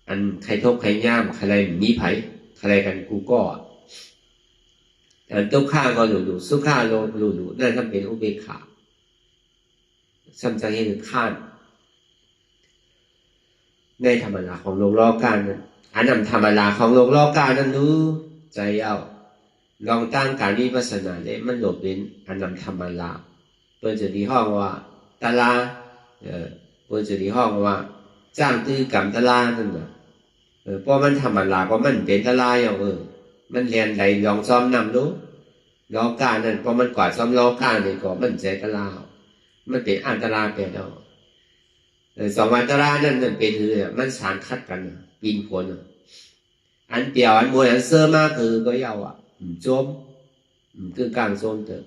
อันใครทุกใครยากใครไรมีไผใครไรกันกูก็อันทุกข้าก็หลุสุขาโลหลุนั่นทำเป็นอุเบกขาซ้ำใจให้ถึงข้านในธรรมดาของโลกล้อการนั้นอันนำธรรมดาของโลกล้อการนั้นรู้ใจเอาลองตั้งการวิปัสสนาเนี่ยมันหลบเป็นอันนำธรรมดาเปิดจะที่ห้องว่าตาลาเปิดจะที่ห้องว่าจ้างตื้อกรรมตาลานั่นน่ะเพราะมันธรรมดาก็มันเป็นตาลาอย่างมันเรียนใดลองซ้อมนำรู้ล้อการนั่นเพราะมันกวาดซ้อมล้อการเนี่ยก็มันใจตาลามันเป็นอันตรายไปแล้ว สองวันตรานั่นเป็นคือมันสารคัดกันปีนผลอันเปียวอันมวยอันเสื้อมากคือก็ยาวโจมคือกลางโจมเถอะ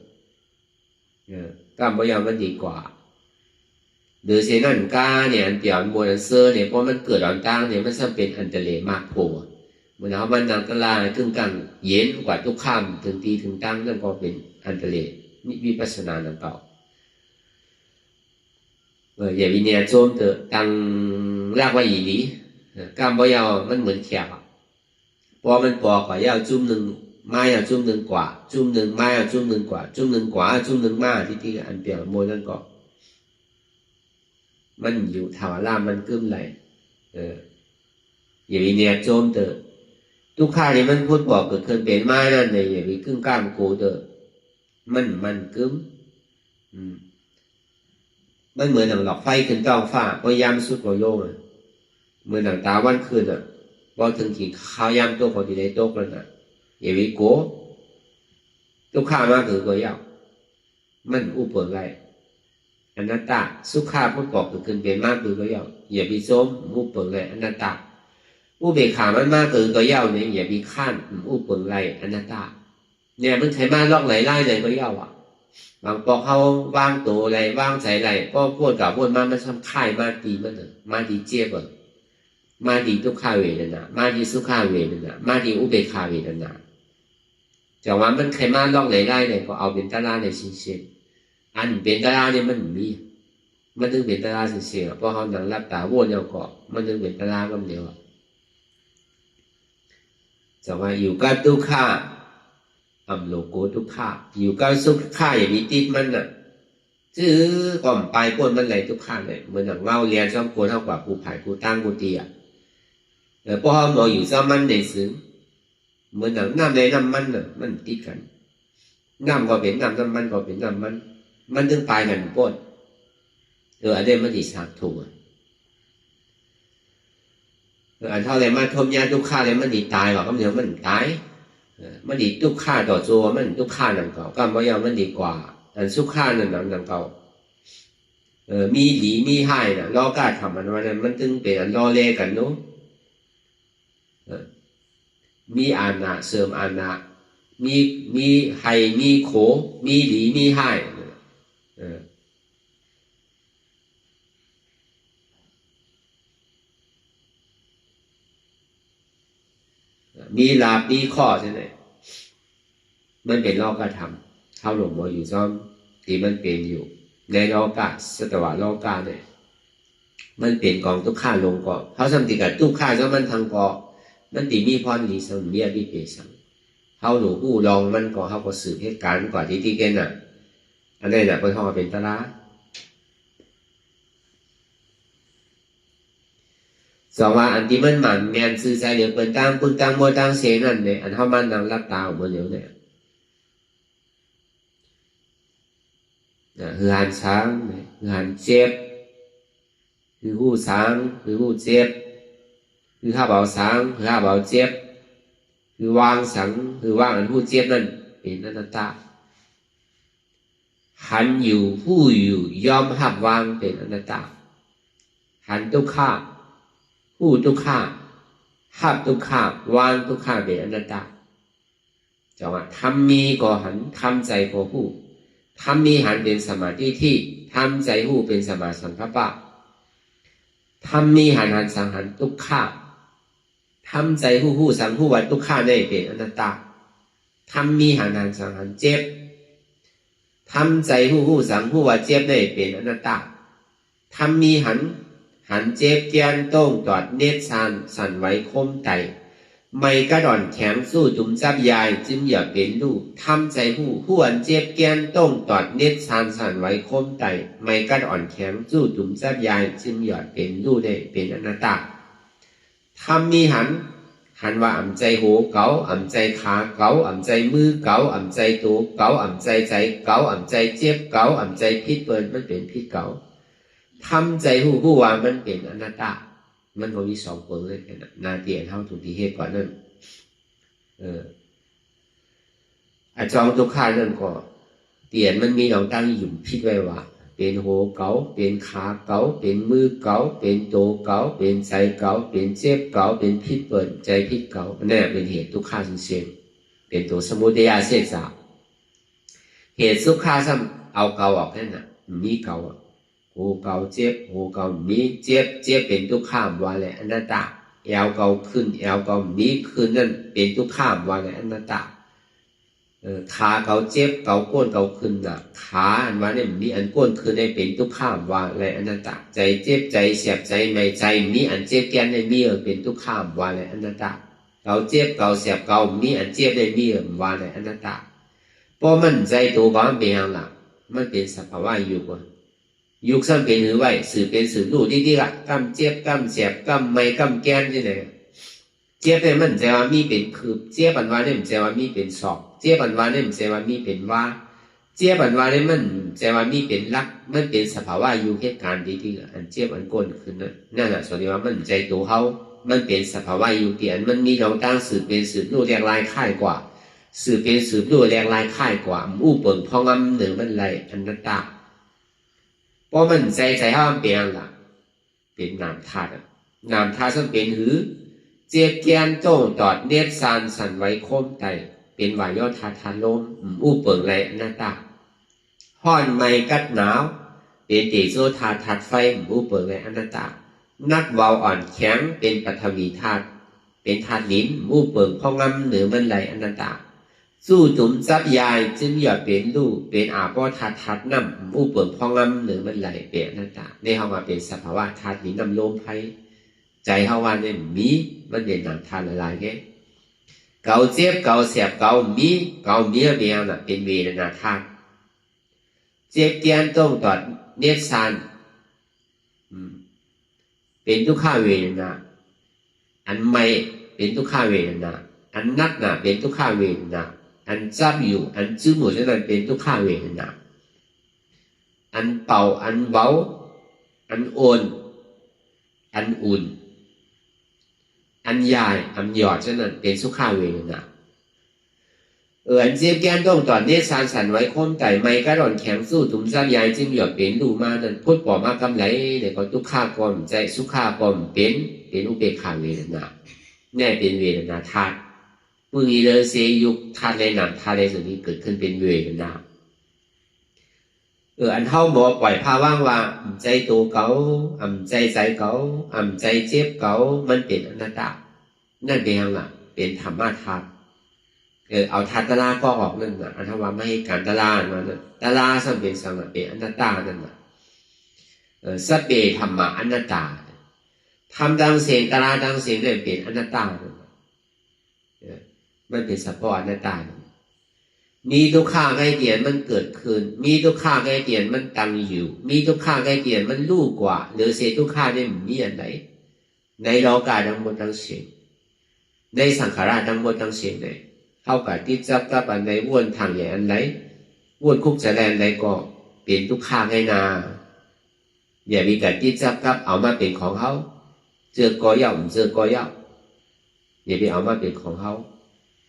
กลางบ่ยาวมันดีกว่าหรือเช่นนั้นกาเนี่ยอันเปียวอันมวยอันเสื้อเนี่ยเพราะมันเกิดอันต่างเนี่ยมันจะเป็นอันตรายมากโผล่เมื่อเขามันนังตลาดถึงกลางเย็นกว่าทุกข้ามถึงตีถึงตั้งนั่นก็เป็นอันตรายนี่วิปัสสนานั่นเก่าอย่าวิญญาณโจมเถอะตั้งรากไว้อีนี้กล้ามบ่ยาวมันเหมือนแขกพอมันปอกก็ยาวจุ่มหนึ่งไม้เอาจุ่มหนึ่งกว่าจุ่มหนึ่งไม้เอาจุ่มหนึ่งกว่าจุ่มหนึ่งกว่าจุ่มหนึ่งมาที่อันเปียกมวยนั่นก็มันอยู่ถาวรมันกึ้มไหลอย่าวิญญาณโจมเถอะทุกข้านี่มันพูดบอกเกิดขึ้นเป็นไม้นั่นเลยอย่าวิครึ่งกล้ามโกเถอะมันกึ้มมันเหมือนหนังหลอกไฟขึ้นท้องฟ้าพยายามสุดโยงเหมือนหนังตาวันคืนพอถึงที่ข้าวยามตัวพอดีได้ตกแล้วอย่าวิโกทุกข้ามากคือก็ยาวมันอุปไรอนัตตาสุขาพูดบอกขึ้นเป็นมากคือก็ยาวอย่าวิโสมอุปไรอนัตตาอุเบกขามันมากคือก็ยาวเนี่ยอย่าวิข้านอุปไรอนัตตาเนี่ยมันใช้มาลอกไหลไล่เลยก็ยาวบางปอกเขาวางตัวอะไรวางใจอะไรก็พูดกับพูดมามันทำค่ายมาดีมันมาดีเจี๊ยบมาดีทุกข้าเวทนามาดีสุขาเวทนามาดีอุเบกขาเวทนาแต่ว่ามันใครมาลอกไหลได้เนี่ยก็เอาเป็นตาลาในชิ้นเช่นอันเป็นตาลาเนี่ยมันมีมันถึงเป็นตาลาเสียเพราะเขาหนังรับตาวนเนี่ยก็มันถึงเป็นตาลาก็เดียวแต่ว่าอยู่กับทุกข้าอัมโลโกทุกข้าอยู่กับสุขข้าอย่างนี้ติดมันชื่อก่อมไปก้นมันไหลทุกข้าเลยเหมือนหนังเล่าเรียนชอบโกเท่ากับกูผายกูตั้งกูเตียพอหมออยู่ซ้ำมันในซึ้งเหมือนหนังน้ำในน้ำมันมันติดกันน้ำก็เป็นน้ำมันก็เป็นน้ำมันถึงตายกันก้นอันนี้มันดีสามถูกอันเท่าไรมาทมยาทุกข้าเลยมันดีตายหรอกก็เดี๋ยวมันตายมันดีทุกข้าต่อโจมันทุกข้าหนังเก่าก็ไม่ยอมมันดีกว่าอันสุขข้าหนังเก่ามีหลีมีให้นะล้อกล้าทำมันวันนั้นมันถึงเป็นอันล้อเล่กันเนาะมีอาณาเสริมอาณามีไห้มีโขมีหลีมีให้มีลาบมีข้อใช่ไหมมันเป็นล้อกล้าทำเท่าหลวงพ่ออยู่ซ้อมที่มันเป็นอยู่ในล้อกล้าสตวะล้อกล้าเนี่ยมันเปลี่ยนกองทุกข้าลงก่อเขาทำติดกับทุกข้าแล้วมันทางก่อมันตีมีพรดีสมเบียดีเปสังเขาหนูผู้ลองมันก็เขาก็สืบเหตุการณ์กว่าที่เกณฑ์อันนี้เป็นห้องเป็นตลาดสองว่าอันที่มันหมันแมนซื้อใจเดี๋ยวเป็นตั้งพึ่งตั้งโมตั้งเสียนั่นเนี่ยอันเขามันนั่งรับตาออกมาเดี๋ยวเนี่ยคือหันช้างคือหันเจ็บคือหูช้างคือหูเจ็บคือข้าเบาช้างคือข้าเบาเจ็บคือวางสังคือวางอันหูเจ็บนั่นเป็นอนัตตาหันอยู่ผู้อยู่ยอมหับวางเป็นอนัตตาหันทุกข้าผู้ทุกข้าหับทุกข้าวางทุกข้าเป็นอนัตตาจังหวะทำมีก็หันทำใจก็ผู้ทำมีหันเป็นสมาธิที่ทำใจผู้เป็นสมาสังกัปปะทำมีหันสังหันทุกข้าทำใจผู้สังผู้วัดทุกข้าได้เป็นอนัตตาทำมีหันสังหันเจ็บทำใจผู้สังผู้วัดเจ็บได้เป็นอนัตตาทำมีหันเจ็บเกียนต้งตอดเนตรสั่นไหวคมไตไม่กระดอนแข็งสู้จุ่มจับยายจึงอย่าเป็นลูกทำใจผู้อันเจ็บเกียนต้งตอดเนตรสั่นไหวคมไตไม่กระดอนแข็งสู้จุ่มจับยายจึงอย่าเป็นลูกได้เป็นอนัตตาทำมีหันว่าอ่ำใจโหเก๋าอ่ำใจขาเก๋าอ่ำใจมือเก๋าอ่ำใจตัวเก๋าอ่ำใจใจเก๋าอ่ำใจเจ็บเก๋าอ่ำใจพิษเปิดมันเป็นพิษเก๋าทำใจผู้วางมันเป็นอนัตตามันก็มีสองคนเลยนาเตียนเท่าถูกที่เหตุก่อนนั่นอาจองทุกข้านั่นก็เตียนมันมีหลองตั้งหยุ่มพิษไว้ว่า เป็นหัวเก่าเป็นขาเก่าเป็นมือเก่าเป็นโตเก่าเป็นใจเก่าเป็นเจ็บเก่าเป็นพิษเปิดใจพิษเก่านั่นเป็นเหตุทุกขาสิ้นเชิงเป็นตัวสมุทัยเสกสาวเหตุทุกขาซ้ำเอาเก่าออกนั่นน่ะมีเก่าหัวเก่าเจ็บหัวเก่ามีเจ็บเป็นทุกขามวาและอนัตตาแอวเก่าขึ้นแอวเก่ามีขึ้นนั่นเป็นทุกขามวาและอนัตตาขาเกาเจ็บเกาก้นเกาขึ้นน่ะขาอันว่าเนี่ยมีอันก้นขึ้นได้เป็นทุกข้ามวางอะไรอนัตตาใจเจ็บใจเสียบใจไม่ใจมีอันเจ็บแกนได้มีเป็นทุกข้ามวางอะไรอนัตตาเกาเจ็บเกาเสียบเกามีอันเจ็บได้มีวางอะไรอนัตตาเพราะมันใจตัวก็มันเป็นอย่างหลักมันเป็นสภาวะอยู่ก่อนยุคซ้ำเป็นหรือไว้สื่อเป็นสื่อรู้ดีๆละกำเจ็บกำเสียบกำไม่กำแกนที่ไหนเจ็บเนี่ยมันใจว่ามีเป็นคืบเจ็บอันว่าเนี่ยมันใจว่ามีเป็นศอกเจ็บอันว่าเนี่ยมันใจว่ามีเป็นว่าเจ็บอันว่าเนี่ยมันใจว่ามีเป็นลักมันเป็นสภาวะอยู่เหตุการณ์ดีๆอันเจ็บอันก้นขึ้นนั่นแหละส่วนที่ว่ามันใจตัวเขามันเป็นสภาวะอยู่ที่อันมันมีเราตั้งสื่อเป็นสื่อรู้แรงลายค่ายกว่าสื่อเป็นสื่อรู้แรงลายค่ายกว่าอู้เปิงพองำหนึ่งมันไรอันนัตตาเพราะมันใจเขามันเป็นอะไรเป็นนามธาตุนามธาตุซึ่งเป็นหือเจียเกียนโต้ตอดเนียดซานสันไว้โคมไตเป็นวายธาตุธาตุลมอู้เปิงไรอนัตตาห้อนไม่กัดหนาวเป็นเตโชธาตุธาตุไฟอู้เปิงไรอนัตตานักเบาอ่อนแข็งเป็นปฐวีธาตุเป็นธาตุลิ้นมู่เปิงพ่องำเหนือมันไหลอนันตาสู้จุ่มซับยายจึงหยอดเป็นลูกเป็นอาป้อธาตุธาตุน้ำมู่เปิงพ่องำเหนือมันไหลเป็นอนันตาในเฮามาเป็นสภาวะธาตุลิ้นน้ำลมไฟใจเฮาว่าเนี่ยมีมันเป็นนามธาตุละลายแก่เกาเจ็บเกาเสียบเกามีเบียงน่ะเป็นเวทนาธาตุเจ็บเกียนต้องตอดเนสานเป็นทุกขเวทนาอันไม่เป็นทุกขเวทนาอันนักหนาเป็นทุกขเวทนาอันจับอยู่อันจื้อหมดนั้นเป็นทุกขเวทนาอันเป่าอันเบาอันโอนอันอุ่นอันยายอันหยอดนั้นเป็นสุขเวทนาอันเจ็บแกนต้องตอนนี้สันไว้คมไต่ไม่กระดอนแข็งสู้ถุงซับยายจึงหยอดเป็นดูมานั้นพุทธบอกมากำไรเดี๋ยวก็ทุกข้ากลมใจสุขากลมเป็นอุเบกขาเวทนาแน่เป็นเวทนาธาตุมื่อนี้เลยเสียยุคธาตุในนามธาตุในส่วนนี้เกิดขึ้นเป็นเวทนาอันเท่าบอกปล่อยภาว่างว่าใจตัวเก่าใจเก่าใจเจ็บเก่ามันเป็นอนัตตานั่นเป็นยังไงเป็นธรรมะธาตุเอาธาตุตลาก็ออกนั่นน่ะอันทว่าไม่ให้การตลามานั่นตลาสัมเป็นสังเป็นอนัตตานั่นน่ะสัพเพธรรมะอนัตตาทำดังเสียงตลาดังเสียงเนี่ยเป็นอนัตตามันเป็นสัพพะอนัตตามีทุกข้าไงเดียนมันเกิดขึ้นมีทุกข้าไงเดียนมันตั้งอยู่มีทุกข้าไงเดียนมันรู้กว่าหรือเสียทุกข้าเนี่ยมีอันไหนในโลกาทั้งหมดทั้งสิ้นในสังขารทั้งหมดทั้งสิ้นเลยเท่ากับที่จับกับอันไหนวนทางอย่างอันไหนวนคุกจะแลนใดก็เป็นทุกข้าไงนาอย่ามีการที่จับกับเอามาเป็นของเขาเจอก็ย่อมเจอก็ย่อมอย่าไปเอามาเป็นของเขา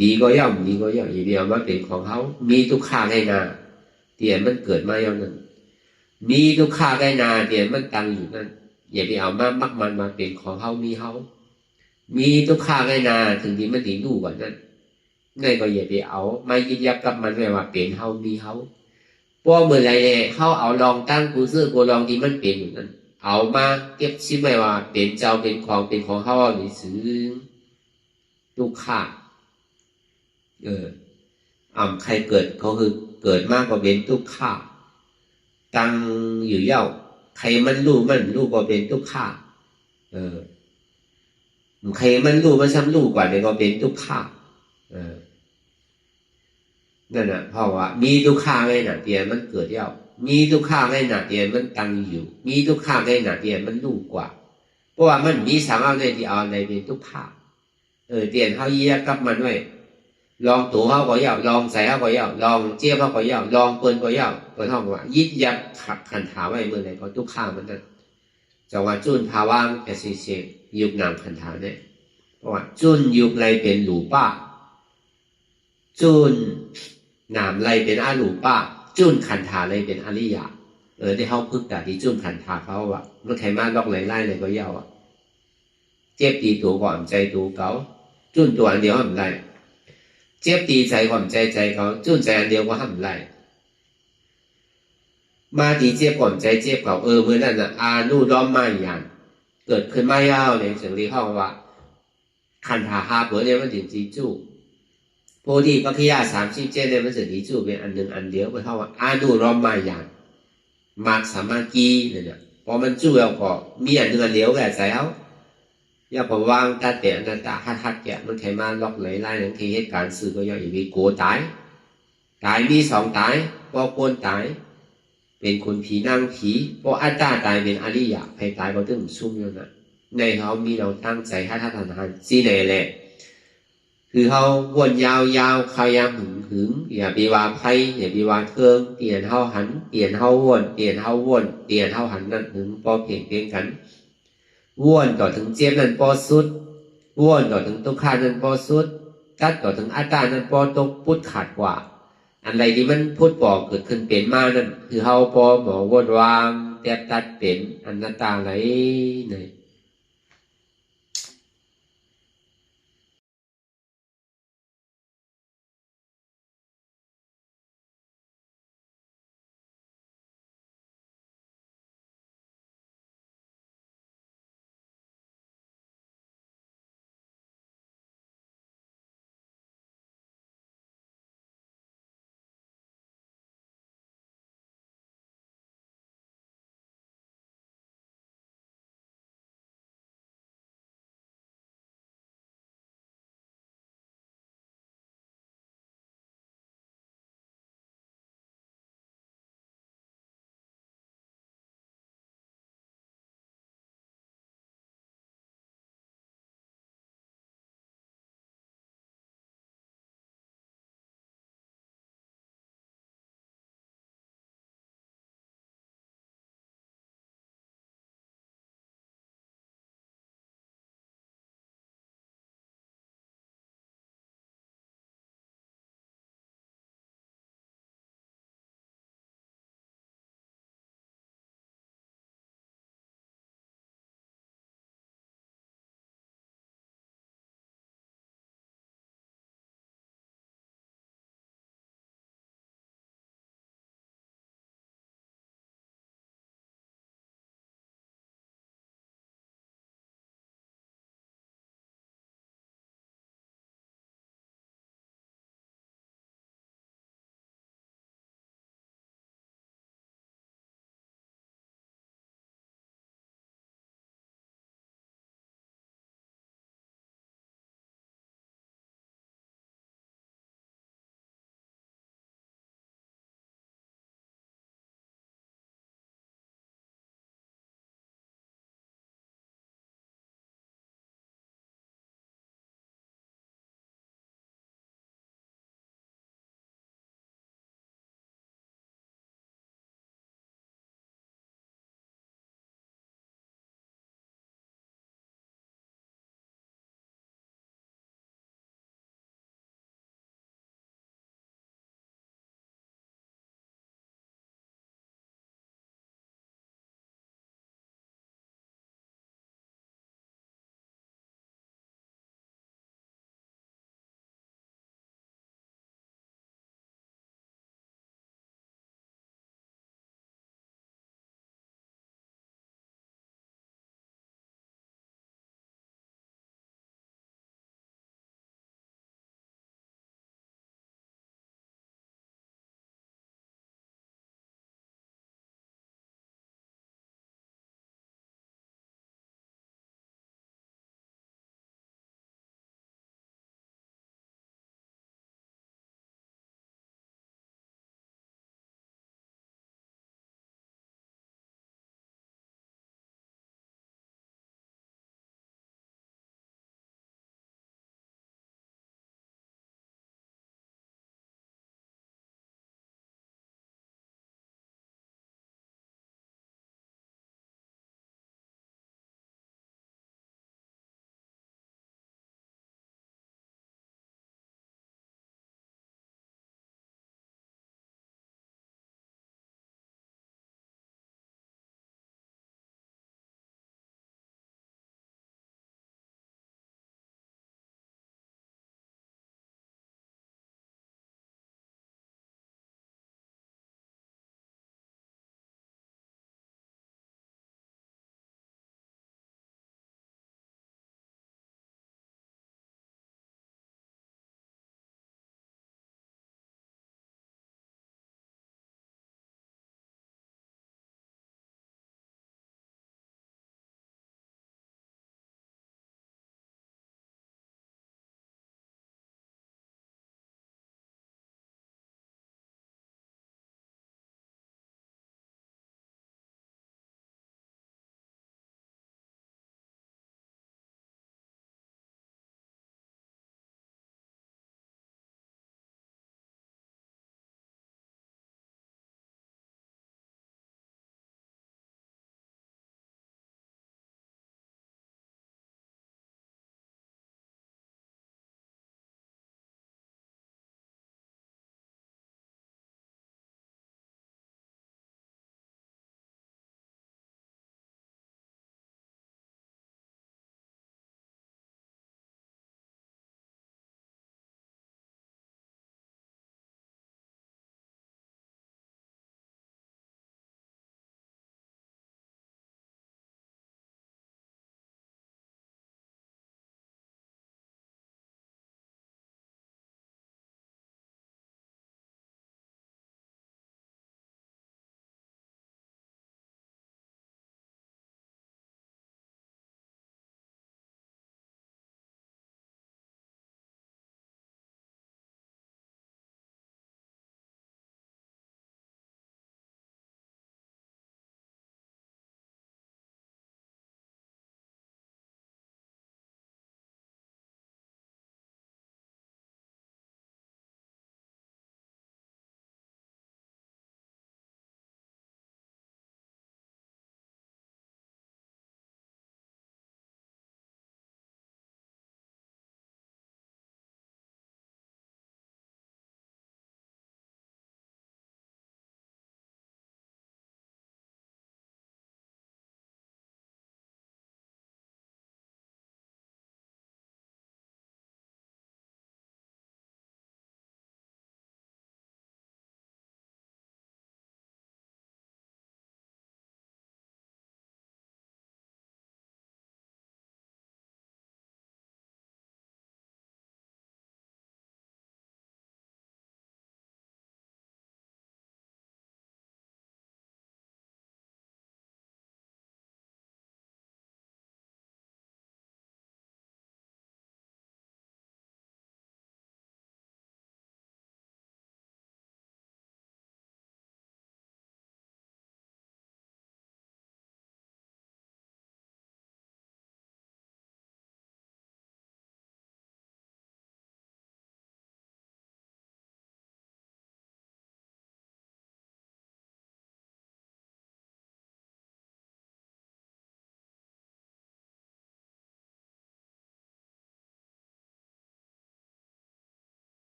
ดีก็ย่อมอย่าไปเอามาเป็นของเขามีทุกข้าไงนาเตียนมันเกิดมาอย่างนั้นมีทุกข้าไงนาเตียนมันตั้งอยู่นั่นอย่าไปเอามามักมันมาเป็นของเขามีเขามีทุกข้าไงนาถึงที่มันถึงดูกว่านั้นนั่นก็อย่าไปเอาไม่ยึดยับกับมันไว้ว่าเป็นเขามีเขาเพราะเมื่อไรเนี่ยเขาเอาลองตั้งกูซื้อกูลองที่มันเป็นอยู่นั่นเอามาเก็บชิ้นไว้ว่าเป็นเจ้าเป็นของเขาหรือซื้อทุกข้าใครเกิดเขาคือเกิดมากกว่าเป็นทุกข้าตั้งอยู่เย่าใครมันรู้ก็เป็นทุกข้าใครมันรู้มันซ้ำรู้กว่าเนี่ยก็เป็นทุกข้านั่นน่ะเพราะว่ามีทุกข้าไงน่ะเตียนมันเกิดเย่ามีทุกข้าไงน่ะเตียนมันตั้งอยู่มีทุกข้าไงน่ะเตียนมันรู้กว่าเพราะว่ามันมีสามารถในที่เอาในเป็นทุกข้าเตียนเขาเยียกับมันไว้ลองตัวเขาก็เย่าลองใส่เขาก็เย่าลองเจี๊ยบเขาก็เย่าลองเปิ้นก็เย่าก็ท่องว่ายึดยับขันถาไว้เมื่อไหร่ก็ทุกข้ามันนั่นจังว่าจุนภาวะแค่เสียยุบนามขันถาเนี่ยเพราะว่าจุนยุบไรเป็นหลูป้าจุนนามไรเป็นอาหลูป้าจุนขันถาไรเป็นอริยะ ที่เขาพึ่งแต่ที่จุ่มขันถาเขาอ่ะมันใครมาล็อกไล่เลยก็ยาวอ่ะเจ็บตีตัวก่อนใจตัวเขาจุ่มตัวอันเดียวทำไรเจ็บตีใจก่อนใจเขาจุ่มใจอันเดียวก็ทำไรมาตีเจ็บก่อนใจเจ็บเขาเมื่อนั้นน่ะอานุล้อมมาอย่างเกิดขึ้นไม่ยาวเลยถึงเรียกว่าขันถาหาเปิดเนี่ยมันถึงจีจูโพธิปัจจยา37เนี่ยมันจะจีจูเป็นอันหนึ่งอันเดียวไปเข้าว่าอานุล้อมมาอย่างมากสามัคคีเนี่ยพอมันจูแล้วก็มีอันหนึ่งอันเดียวแก่ใจเขาอย่าไปวางตัดแต่อันนั้นตาฮัดแกมันใครมาล็อกไล่นั่นคือเหตุการณ์สื่อก็ย่อยมีโกตายมี2ตายพอโกนตายเป็นคนผีนั่งผีพออัตตาตายเป็นอริยะใครตายก็ต้องซุ่มอยู่นะในเขามีเราตั้งใจให้ท่านทานซีเนแหละคือเขาวนยาวๆเขายามหึงอย่าไปว่าไพ่อย่าไปว่าเครื่องเปลี่ยนเขาหันเปลี่ยนเขาวนเปลี่ยนเขาวนเปลี่ยนเขาหันนั่นหึงพอเพียงกันวนต่อถึงเจ็บนั่นพอสุดวนต่อถึงตุกขานั่นพอสุดตัดต่อถึงอัตตานั่นพอตกพุทธขาดกว่าอันใดที่มันพูดบอกเกิดขึ้นเป็นมานั่นคือเขาพอหมอวนวางแตบตัดเป็นอนัตตาไหลเนี่ย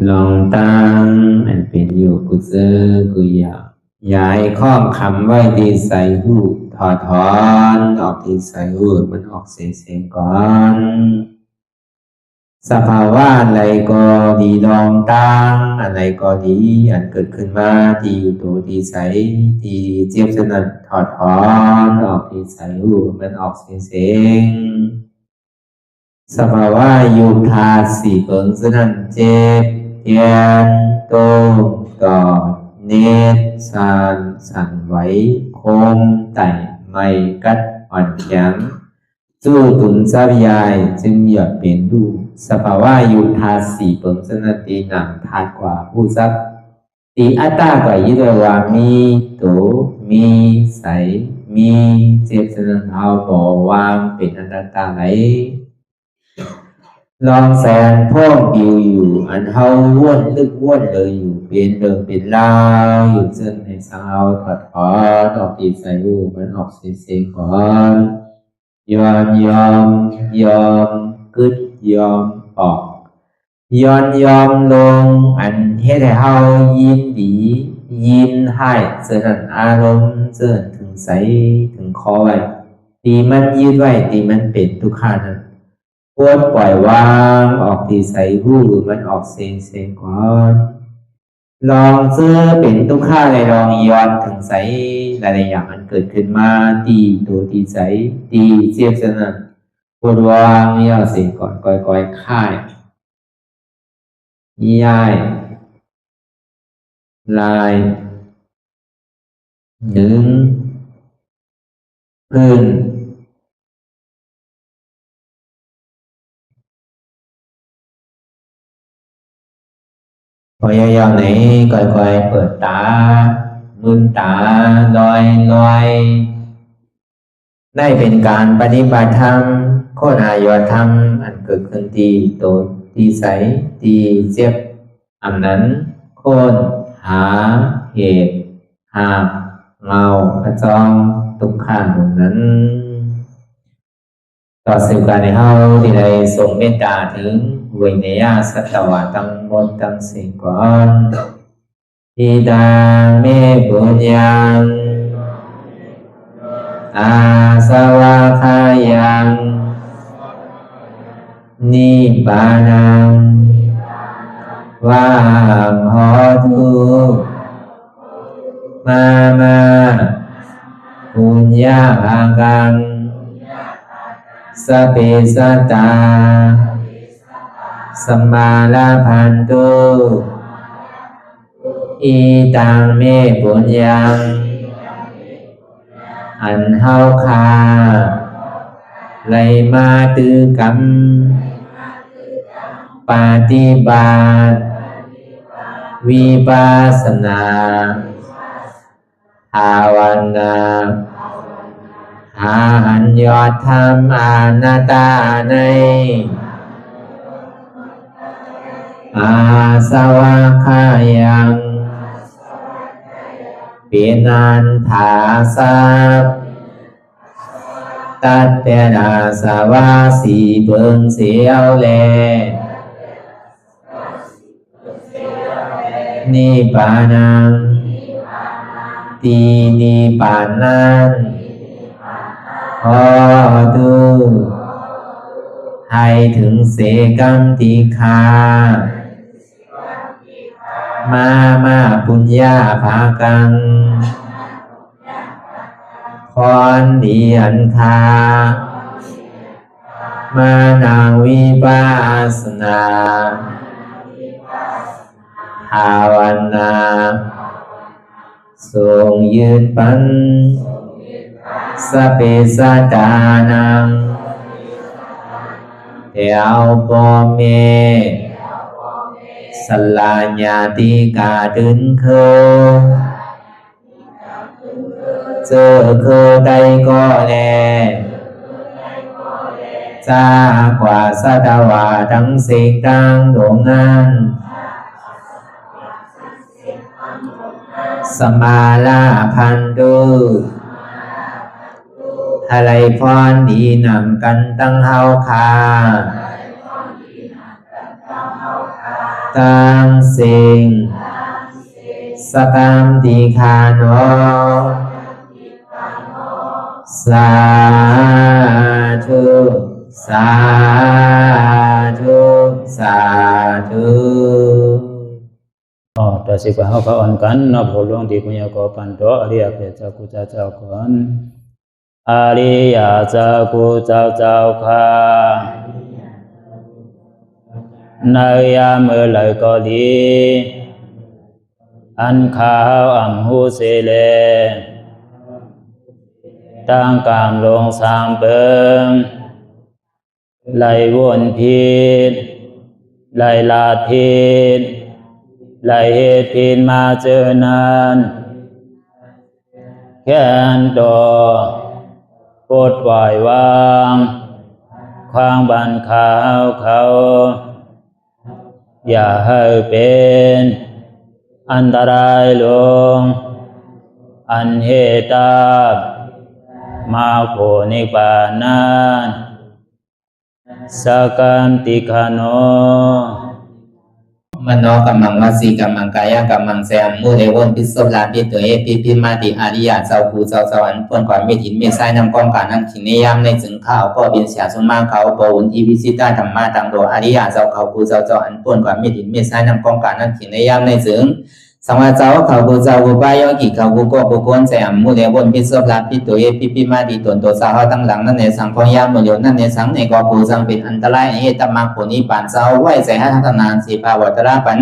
ลองตั้งอันเป็นอยู่กุเซอกุยาย้ายข้องคำไว้ที่ใส่หูถอดถอนออกที่ใส่หูมันออกเสียงก่อนสภาวะอะไรก็ดีลองตั้งอะไรก็ดีอันเกิดขึ้นมาที่อยู่ตัวที่ใส่ที่เจี๊ยบสนัดถอดถอนออกที่ใส่หูมันออกเสียงสภาวะยุทธาสีเปิงสนัดเจ็บเทียนโตกอดเนตสั่นไหวโคมไต่ไม่กัดอ่อนแข็งสู้ตุนทรัพยายจึงอยากเป็นดูสภาวะยุทธาสีเปิงสนัดตีหนังทาดกว่าผู้ทรัพย์ตีอัตตากว่ายึดว่ามีโตมีใสมีเจ็บสนัดเอาบ่วางเป็นอนัตตาไหลลองแสนพ่องปิวอยู่อันเฮาว่นลึกว่นเลยอยู่เป็นเดิมเป็นลาวอยู่ซึ่งในสาวถอดถอนออกตีใส่หูมันออกเสียงก่อนยอมกึดยอมออกยอมลงอันเฮ็ดให้เฮายินดียินให้เสื่อมอารมณ์เสื่อมถึงใสถึงคอไว้ตีมันยืดไว้ตีมันเป็นทุกขานั้นปวดปล่อยวางออกที่ใส่หูมันออกเสียงก่อนลองเสื้อเป็นทุกข้าเลยลองย้อนถึงใสหลายๆอย่างมันเกิดขึ้นมาตีตัวตีใสตีเจียบสนั่นปวดวางย่อเสียงก่อนก่อยค่ายย้ายลายหนึ่งพื้นพยายามไหนก่อยเปิดตามืนตาลอยได้เป็นการปฏิบัติธรรมโคตรอายธรรมอันเกิดขึ้นที่โตที่ใสที่เจ็บอันนั้นโคนหาเหตุหาเงาพระจองทุกขันนั้นต่อสืบการในเฮาที่ได้ส่งเมตตาถึงวิเนยสัตวะตั้งหมดตั้งสิ่งก่อนอิดาเมปุญญังอาสวะคายังนิบานังวังหอตุมาปุญญาภังกังสเปสัตตาสัมมาลาภันตุอิตังเมปุญญังอันเฮาคาไลมาตือกรรมปฏิบัติวิปัสสนาภาวนาหาหันยอดธรรมอนัตตาในอาสวะคายังเปียนันถาสัพตัดเปนาสวะสีเปิงเสียวแลนิพพานังตีนิพพานันขอดูให้ถึงเสกัมติคามาปุญญาภากังพรดีอันคามานังวิปัสสนาภาวนาทรงยืนปันสเปสัตตานังเอวปอเมสลาญาติกาดึนเคเจอเคได้ก็แลจากว่าสัตวาทั้งสิ่งดังดวงนั้นสมาลาพันตุอะไรพรดีนำกันตั้งเฮาคา ตังสิงสกรรมติคาโนสาธุสาธุสาธุ ต่อสิกว่าเขาก็อ่อนกันนับหัวหลวงที่ปุญญาโกปันโตอริยเปเจ้ากูเจ้าก่อนอริยเจ้ากูเจ้าข้าในยามเมื่อไหร่ก็ดีอันข้าวอ่ำหูเสเลตั้งกามลงสามเปิงไหลวนพิษไหลลาดพิษไหลเหตุพิษมาเจอนานแค้นดอกปดปล่อยวางความบันขาวเขาอย่าให้เป็นอันตรายลงอันเหตุตามาโผนิปานันสกันติคโนมโนกัมมังวสีกัมมังกายกัมมังแสมมุเอวนพิสลาปิตัวเอพิมาติอาริยะเจ้าภูเจ้าสวรรค์พ้นความเมตินเมสายนำกองการนั่งขินนิยามในจึงข้าวก็บินเสียสมาเขาปวุนทีวิสิตาธรรมะตังโดอาริยะเจ้าเขาภูเจ้าสวรรค์พ้นความเมตินเมสายนำกองการนั่งขินนิยามในจึงสังวาเจ้าเขาภูเจ้าภูปายกิเขาภูก็ภูคนแสมมุเอวนพิสลาปิตัวเอพิมาติตนตัวสาวตั้งหลังนั่นในสังพยามโยนั่นในสังในก็ภูสังเป็นอันตรายเหตุมาผลนิพพานเจ้าไหวใส่ให้ทัศนานสีภาวตระปัน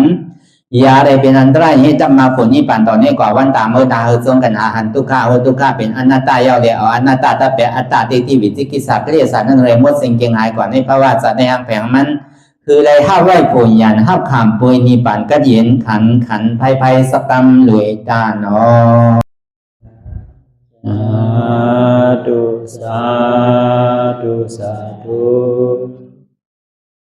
ยาได้เป็นอันตรายให้จำมาผลนิพพานตอนนี้กว่าวันตามเมื่อตาเฮจงกันอาหันทุกข้าทุกข้าเป็นอนัตตาเยาวเดียวอนัตตาตาเปอัตตาที่วิจิกิสาเกลียสานั่นเลยมดสิ่งเก่งหายกว่าในภาวะสัตว์ในอังแผงมันคือเลยห้าไหวผลยันห้าขามปุยนิพพานก็เย็นขันภัยสกรรมรวยตาเนาะสาธุสาธุ